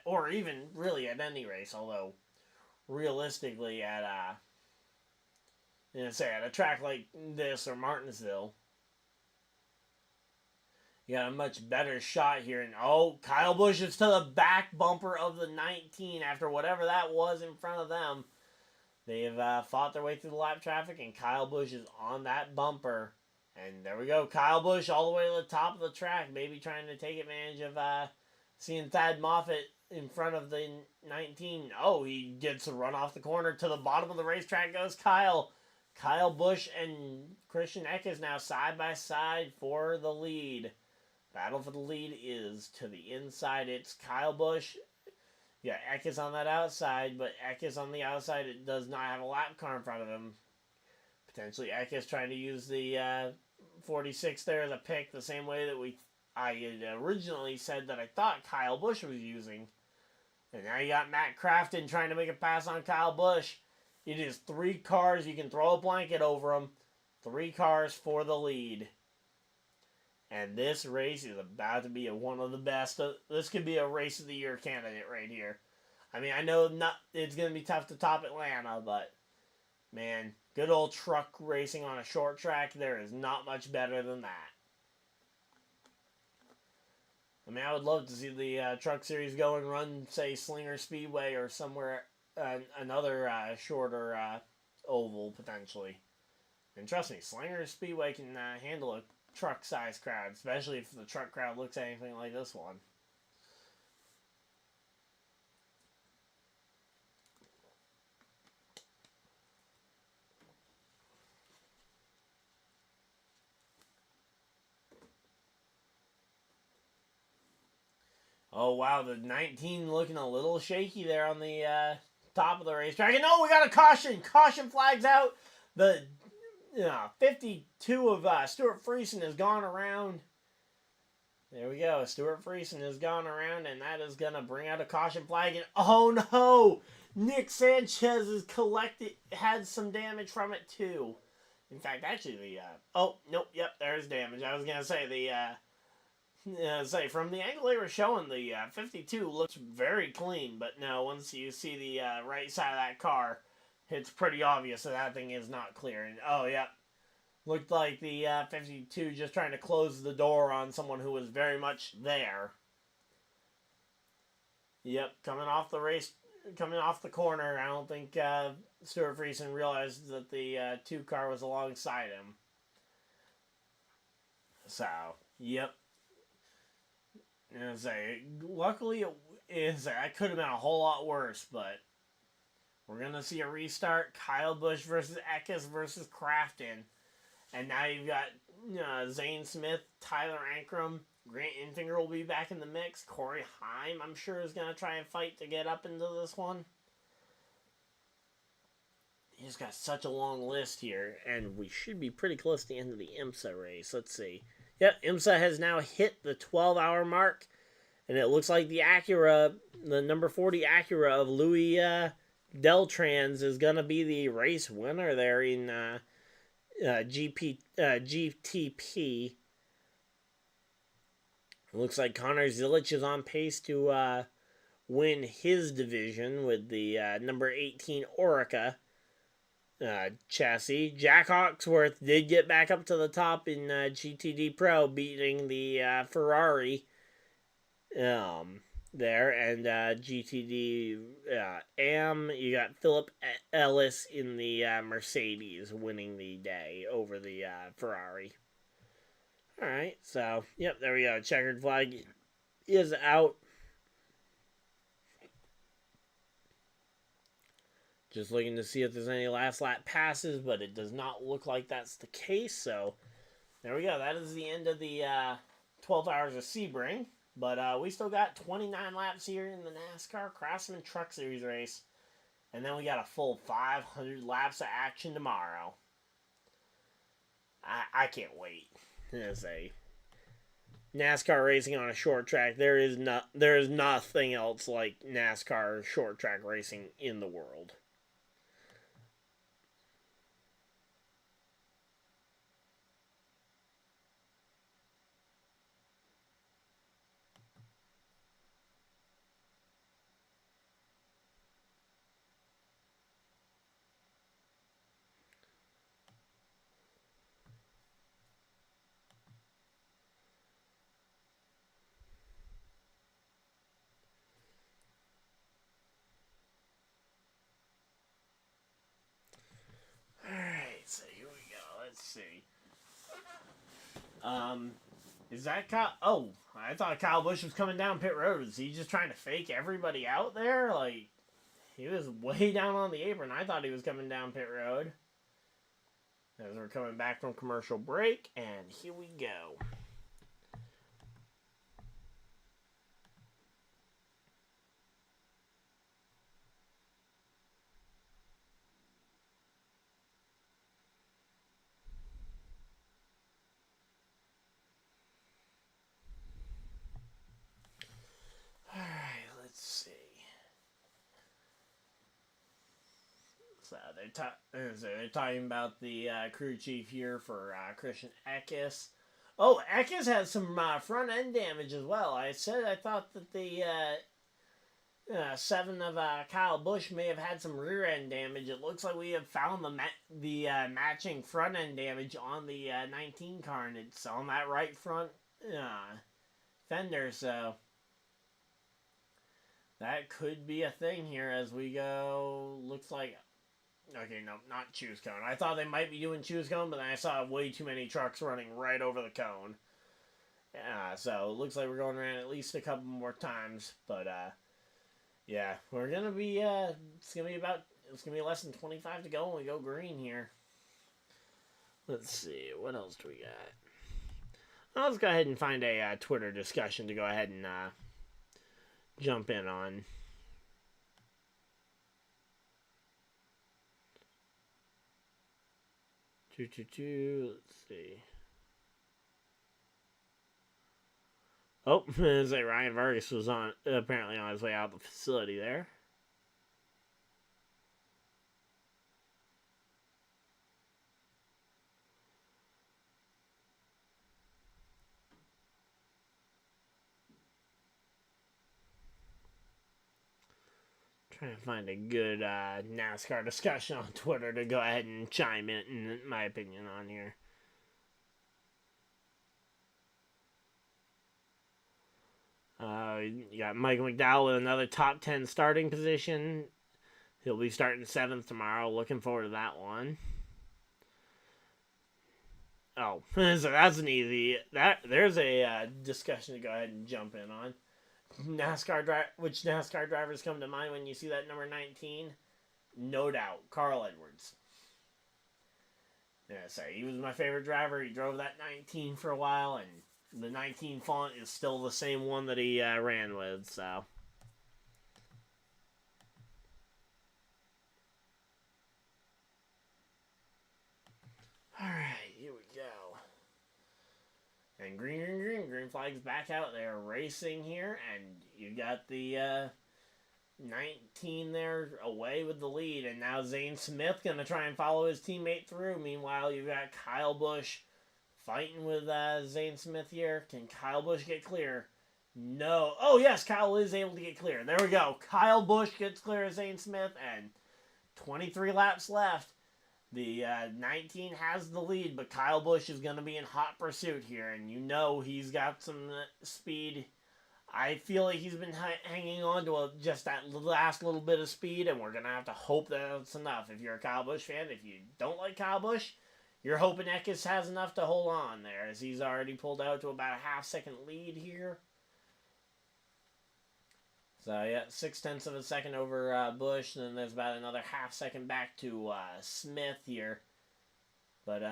S1: Or even really at any race, although realistically at at a track like this or Martinsville, you got a much better shot here. And oh, Kyle Busch is to the back bumper of the 19 after whatever that was in front of them. They have fought their way through the lap traffic, and Kyle Busch is on that bumper. And there we go, Kyle Busch all the way to the top of the track, maybe trying to take advantage of seeing Thad Moffitt in front of the 19. Oh, he gets a run off the corner. To the bottom of the racetrack goes Kyle. Kyle Busch and Christian Eckes now side by side for the lead. Battle for the lead is to the inside. It's Kyle Busch. Yeah, Eckes on that outside, but Eckes on the outside, it does not have a lap car in front of him. Potentially Eckes trying to use the 46 there as a pick, the same way that I had originally said that I thought Kyle Busch was using. And now you got Matt Crafton trying to make a pass on Kyle Busch. It is 3 cars. You can throw a blanket over them. 3 cars for the lead. And this race is about to be one of the best. This could be a race of the year candidate right here. I mean, I know it's going to be tough to top Atlanta, but man, good old truck racing on a short track, there is not much better than that. I mean, I would love to see the Truck Series go and run, say, Slinger Speedway or somewhere, another shorter oval, potentially. And trust me, Slinger Speedway can handle a truck-sized crowd, especially if the truck crowd looks anything like this one. Oh, wow, the 19 looking a little shaky there on the top of the racetrack. And we got a caution. Caution flags out. The 52 of Stuart Friesen has gone around. There we go. Stuart Friesen has gone around, and that is going to bring out a caution flag. And oh, no. Nick Sanchez is had some damage from it, too. In fact, actually, oh, nope, yep, there's damage. I was going to say, from the angle they were showing, the 52 looks very clean, but no, once you see the right side of that car, it's pretty obvious that thing is not clear. And oh, yeah, looked like the 52 just trying to close the door on someone who was very much there. Yep, coming off the corner. I don't think Stuart Friesen realized that the 2 car was alongside him. So, yep. Luckily, that could have been a whole lot worse, but we're going to see a restart. Kyle Busch versus Eckes versus Crafton. And now you've got Zane Smith, Tyler Ankrum, Grant Enfinger will be back in the mix. Corey Heim, I'm sure, is going to try and fight to get up into this one. He's got such a long list here, and we should be pretty close to the end of the IMSA race. Let's see. Yep, IMSA has now hit the 12-hour mark, and it looks like the Acura, the number 40 Acura of Louis Deltrans is going to be the race winner there in GTP. It looks like Connor Zilic is on pace to win his division with the number 18 Orica chassis. Jack Hawksworth did get back up to the top in GTD Pro, beating the Ferrari there, and GTD AM. You got Philip Ellis in the Mercedes winning the day over the Ferrari. All right, so yep, there we go. Checkered flag is out. Just looking to see if there's any last lap passes, but it does not look like that's the case. So there we go. That is the end of the 12 hours of Sebring. But we still got 29 laps here in the NASCAR Craftsman Truck Series race. And then we got a full 500 laps of action tomorrow. I can't wait. As a NASCAR racing on a short track, there is nothing else like NASCAR short track racing in the world. So here we go. Let's see. Is that Kyle? Oh, I thought Kyle Busch was coming down pit road. Is he just trying to fake everybody out there? Like, he was way down on the apron. I thought he was coming down pit road. as we're coming back from commercial break, and here we go. Alright, let's see. So they're talking about the crew chief here for Christian Eckes. Oh, Eckes has some front end damage as well. I thought that the 7 of Kyle Busch may have had some rear end damage. It looks like we have found the matching front end damage on the 19 car, and it's on that right front fender. So that could be a thing here as we go. Looks like. Okay, no, not choose cone. I thought they might be doing choose cone, but then I saw way too many trucks running right over the cone. So it looks like we're going around at least a couple more times. But yeah, we're gonna be it's gonna be less than 25 to go when we go green here. Let's see, what else do we got? Let's go ahead and find a Twitter discussion to go ahead and jump in on. Let's see. Oh, it's like Ryan Vargas was apparently on his way out of the facility there. Trying to find a good NASCAR discussion on Twitter to go ahead and chime in my opinion on here. You got Michael McDowell with another top 10 starting position. He'll be starting 7th tomorrow. Looking forward to that one. Oh, so that's an easy. There's a discussion to go ahead and jump in on. Which NASCAR drivers come to mind when you see that number 19? No doubt, Carl Edwards. Yeah, sorry, he was my favorite driver. He drove that 19 for a while, and the 19 font is still the same one that he ran with, so. Alright, here we go. And green flag's back out there racing here, and you got the 19 there away with the lead, and now Zane Smith gonna try and follow his teammate through. Meanwhile, you got Kyle Busch fighting with Zane Smith here. Can Kyle Busch get clear? No. Oh yes, Kyle is able to get clear. There we go. Kyle Busch gets clear of Zane Smith, and 23 laps left. The 19 has the lead, but Kyle Busch is going to be in hot pursuit here, and you know he's got some speed. I feel like he's been hanging on to just that last little bit of speed, and we're going to have to hope that that's enough. If you're a Kyle Busch fan, if you don't like Kyle Busch, you're hoping Eckes has enough to hold on there, as he's already pulled out to about a half-second lead here. So, yeah, 0.6 of a second over Busch, and then there's about another half-second back to Smith here. But,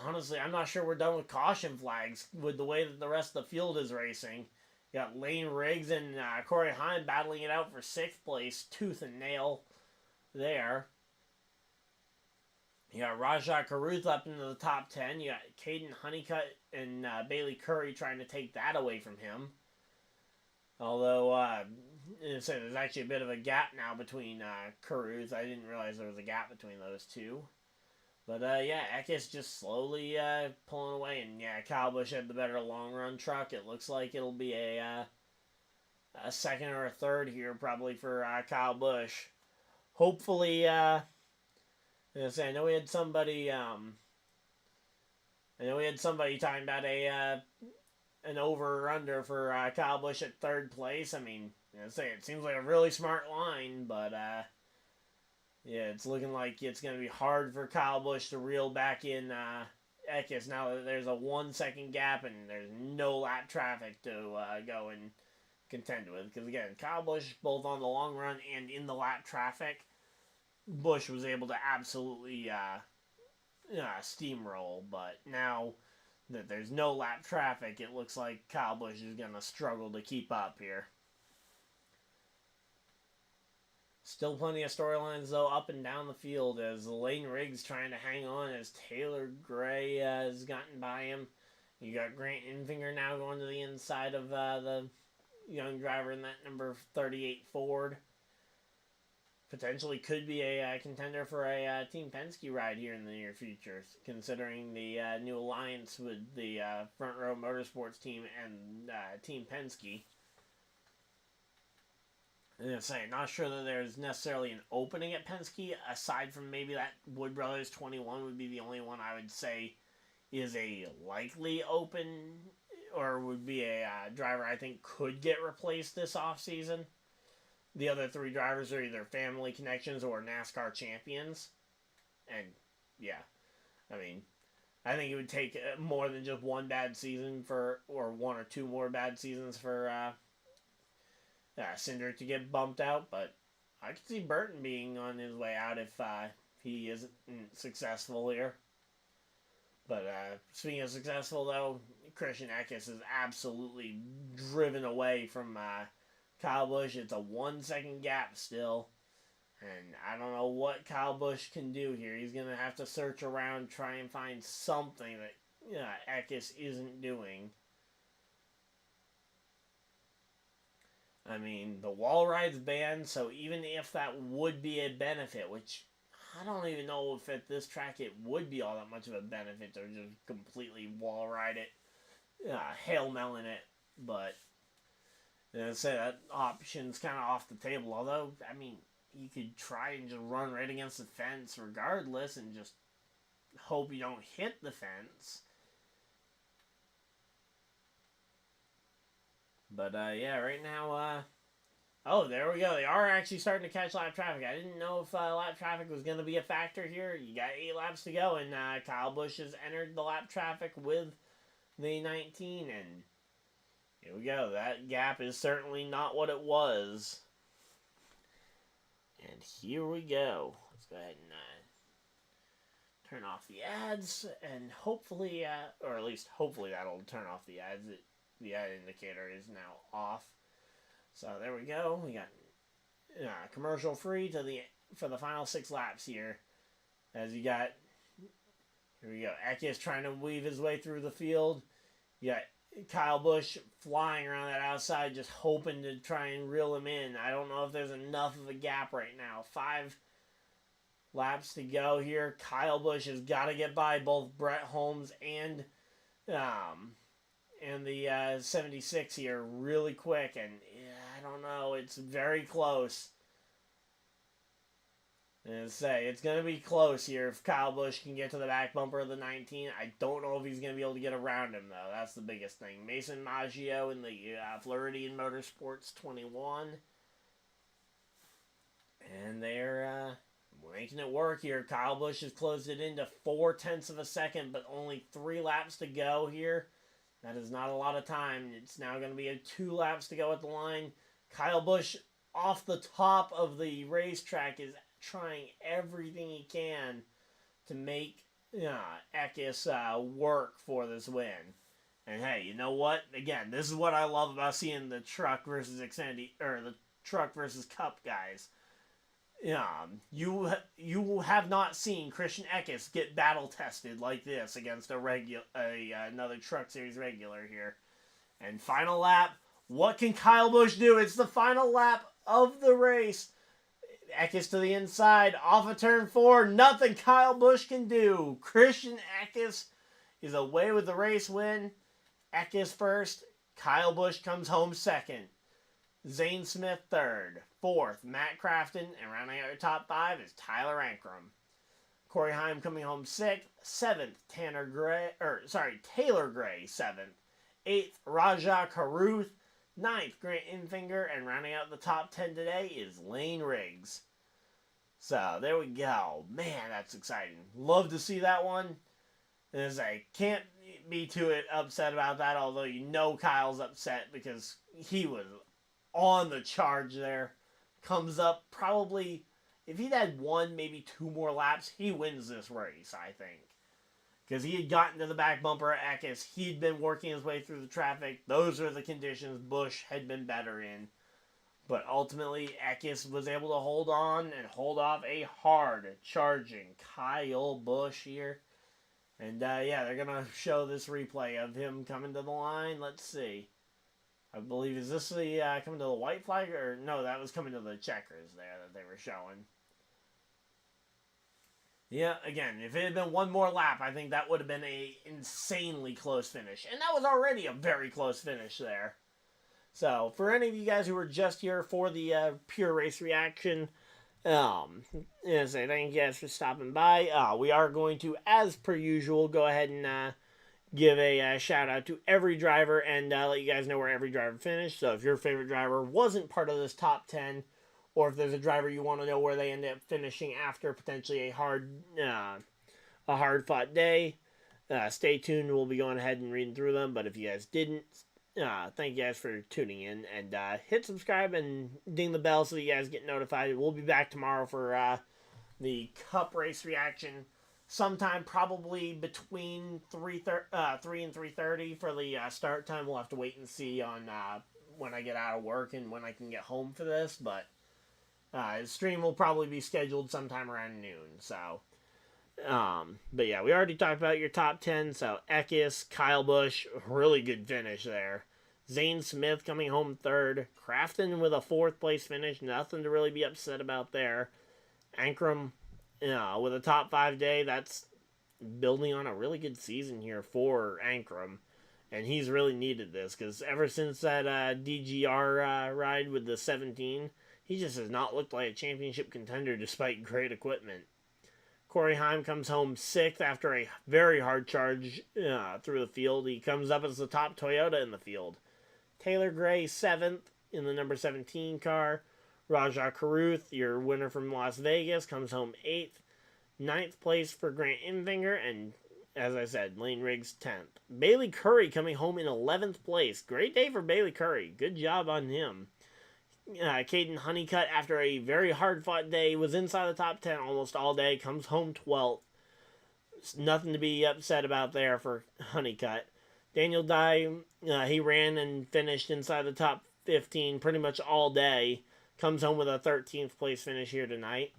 S1: honestly, I'm not sure we're done with caution flags with the way that the rest of the field is racing. You got Lane Riggs and Corey Heim battling it out for 6th place, tooth and nail there. You got Rajah Caruth up into the top 10. You got Caden Honeycutt and Bailey Curry trying to take that away from him. Although, there's actually a bit of a gap now between Caruth. I didn't realize there was a gap between those two. But, yeah, Eckes just slowly pulling away. And, yeah, Kyle Busch had the better long-run truck. It looks like it'll be a second or a third here probably for Kyle Busch. Hopefully, I know we had somebody talking about an over or under for Kyle Busch at 3rd place. I mean, it seems like a really smart line, but yeah, it's looking like it's going to be hard for Kyle Busch to reel back in Eckes now that there's a 1 second gap and there's no lap traffic to go and contend with. Because again, Kyle Busch, both on the long run and in the lap traffic, Busch was able to absolutely steamroll. But now that there's no lap traffic, it looks like Kyle Busch is going to struggle to keep up here. Still plenty of storylines, though, up and down the field as Lane Riggs trying to hang on as Taylor Gray has gotten by him. You got Grant Enfinger now going to the inside of the young driver in that number 38 Ford. Potentially could be a contender for a Team Penske ride here in the near future, considering the new alliance with the Front Row Motorsports team and Team Penske. I'm going to say, not sure that there's necessarily an opening at Penske, aside from maybe that Wood Brothers 21 would be the only one I would say is a likely open, or would be a driver I think could get replaced this offseason. The other three drivers are either family connections or NASCAR champions. And, yeah, I mean, I think it would take more than just one bad season or one or two more bad seasons for Cinder to get bumped out, but I could see Burton being on his way out if he isn't successful here. But speaking of successful, though, Christian Eckes is absolutely driven away from Kyle Busch. It's a 1 second gap still, and I don't know what Kyle Busch can do here. He's going to have to search around, try and find something that Eckes isn't doing. I mean, the wall ride's banned, so even if that would be a benefit, which I don't even know if at this track it would be all that much of a benefit to just completely wall ride it, Hail Melon it, but I'd say that option's kind of off the table. Although, I mean, you could try and just run right against the fence regardless and just hope you don't hit the fence. But, yeah, right now, oh, there we go. They are actually starting to catch lap traffic. I didn't know if lap traffic was going to be a factor here. You got 8 laps to go, and Kyle Busch has entered the lap traffic with the 19, and here we go. That gap is certainly not what it was. And here we go. Let's go ahead and turn off the ads, and hopefully, or at least hopefully that'll turn off the ads. The ad indicator is now off. So there we go. We got commercial free for the final 6 laps here. As you got, here we go. Eckes trying to weave his way through the field. You got Kyle Busch flying around that outside, just hoping to try and reel him in. I don't know if there's enough of a gap right now. 5 laps to go here. Kyle Busch has got to get by both Brett Holmes and the 76 here really quick, and I don't know, it's very close. And I say, it's going to be close here if Kyle Busch can get to the back bumper of the 19. I don't know if he's going to be able to get around him, though. That's the biggest thing. Mason Maggio in the Floridian Motorsports 21. And they're making it work here. Kyle Busch has closed it into 0.4 of a second, but only 3 laps to go here. That is not a lot of time. It's now going to be 2 laps to go at the line. Kyle Busch, off the top of the racetrack, is trying everything he can to make Eckes work for this win. And hey, you know what? Again, this is what I love about seeing the truck versus Xfinity, or the truck versus Cup guys. You have not seen Christian Eckes get battle tested like this against another Truck Series regular here. And final lap, what can Kyle Busch do? It's the final lap of the race. Eckes to the inside, off of turn 4, nothing Kyle Busch can do. Christian Eckes is away with the race win. Eckes first, Kyle Busch comes home second. Zane Smith third. Fourth, Matt Crafton, and rounding out your top 5 is Tyler Ankrum. Corey Heim coming home 6th. 7th, Taylor Gray 7th. 8th, Rajah Caruth. 9th, Grant Enfinger, and rounding out the top 10 today is Lane Riggs. So, there we go. Man, that's exciting. Love to see that one. As I can't be too upset about that, although you know Kyle's upset because he was on the charge there. Comes up probably, if he'd had 1, maybe 2 more laps, he wins this race, I think. because he had gotten to the back bumper at Eckes. He'd been working his way through the traffic. Those are the conditions Busch had been better in. But ultimately, Eckes was able to hold on and hold off a hard-charging Kyle Busch here. And, yeah, they're going to show this replay of him coming to the line. Let's see. I believe, is this the coming to the white flag? Or, no, that was coming to the checkers there that they were showing. Yeah, again, if it had been one more lap, I think that would have been a insanely close finish. And that was already a very close finish there. So, for any of you guys who were just here for the pure race reaction, say thank you guys for stopping by. We are going to, as per usual, go ahead and give a shout out to every driver and let you guys know where every driver finished. So, if your favorite driver wasn't part of this top 10, or if there's a driver you want to know where they end up finishing after potentially a hard-fought day, stay tuned. We'll be going ahead and reading through them. But if you guys didn't, thank you guys for tuning in, and hit subscribe and ding the bell so that you guys get notified. We'll be back tomorrow for the Cup race reaction sometime probably between 3 and 3:30 for the start time. We'll have to wait and see on when I get out of work and when I can get home for this, but the stream will probably be scheduled sometime around noon. So but yeah, we already talked about your top 10. So Eckes, Kyle Busch, really good finish there. Zane Smith coming home third. Crafton with a 4th place finish. Nothing to really be upset about there. Ankrum with a top 5 day. That's building on a really good season here for Ankrum. And he's really needed this because ever since that DGR ride with the 17, he just has not looked like a championship contender despite great equipment. Corey Heim comes home 6th after a very hard charge through the field. He comes up as the top Toyota in the field. Taylor Gray 7th in the number 17 car. Rajah Caruth, your winner from Las Vegas, comes home 8th. 9th place for Grant Enfinger, and as I said, Lane Riggs 10th. Bailey Curry coming home in 11th place. Great day for Bailey Curry. Good job on him. Caden Honeycutt, after a very hard-fought day, was inside the top 10 almost all day, comes home 12th. Nothing to be upset about there for Honeycutt. Daniel Dye, he ran and finished inside the top 15 pretty much all day. Comes home with a 13th place finish here tonight.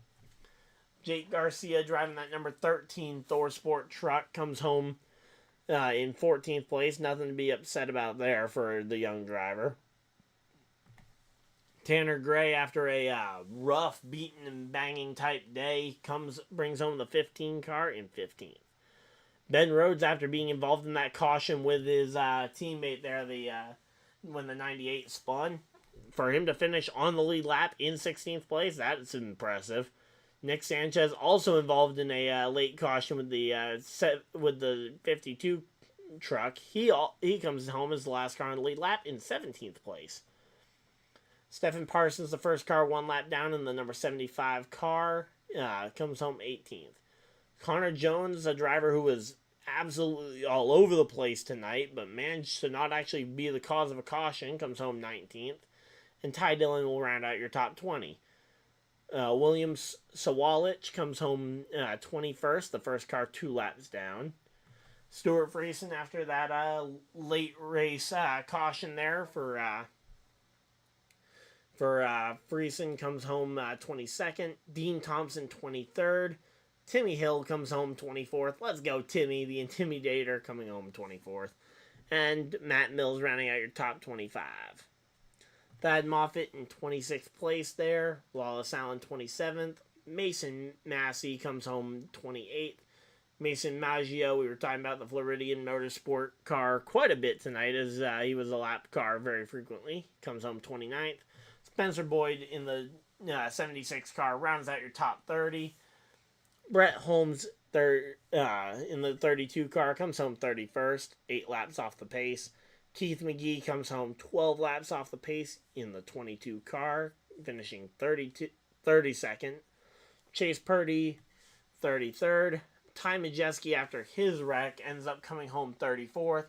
S1: Jake Garcia, driving that number 13 Thor Sport truck, comes home in 14th place. Nothing to be upset about there for the young driver. Tanner Gray, after a rough, beating and banging type day, brings home the 15 car in 15th. Ben Rhodes, after being involved in that caution with his teammate there, when the 98 spun, for him to finish on the lead lap in 16th place, that's impressive. Nick Sanchez also involved in a late caution with the 52 truck. He comes home as the last car on the lead lap in 17th place. Stephen Parsons, the first car, 1 lap down in the number 75 car, comes home 18th. Connor Jones, a driver who was absolutely all over the place tonight, but managed to not actually be the cause of a caution, comes home 19th. And Ty Dillon will round out your top 20. Williams Sawalich comes home 21st, the first car 2 laps down. Stuart Friesen, after that late race caution there for Friesen, comes home 22nd. Dean Thompson 23rd. Timmy Hill comes home 24th. Let's go, Timmy, the Intimidator, coming home 24th. And Matt Mills rounding out your top 25. Thad Moffitt in 26th place there. Wallace Allen 27th. Mason Massey comes home 28th. Mason Maggio, we were talking about the Floridian Motorsport car quite a bit tonight, as he was a lap car very frequently. Comes home 29th. Spencer Boyd in the 76 car rounds out your top 30. Brett Holmes in the 32 car comes home 31st, 8 laps off the pace. Keith McGee comes home 12 laps off the pace in the 22 car, finishing 32nd. Chase Purdy, 33rd. Ty Majeski, after his wreck, ends up coming home 34th.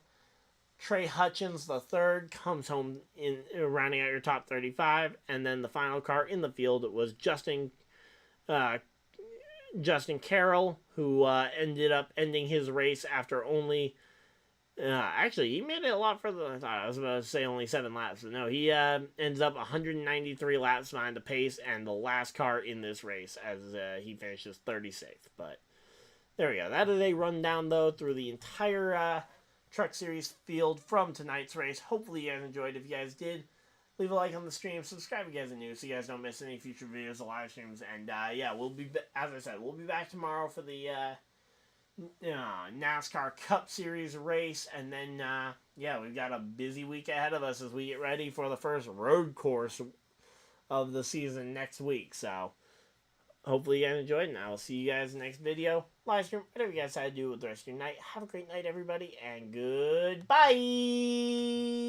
S1: Trey Hutchins, the third, comes home in rounding out your top 35. And then the final car in the field was Justin Justin Carroll, who ended up ending his race after only. Actually, he made it a lot further than I thought. I was about to say only 7 laps, but no, he ends up 193 laps behind the pace and the last car in this race as he finishes 36th. But there we go. That is a rundown, though, through the entire Truck Series field from tonight's race. Hopefully you guys enjoyed. If you guys did, leave a like on the stream. Subscribe if you guys are new so you guys don't miss any future videos or live streams. And yeah, we'll be, as I said, we'll be back tomorrow for the NASCAR Cup Series race. And then, yeah, we've got a busy week ahead of us as we get ready for the first road course of the season next week. So hopefully you guys enjoyed, and I will see you guys in the next video, live stream, whatever you guys decide to do with the rest of your night. Have a great night, everybody, and goodbye!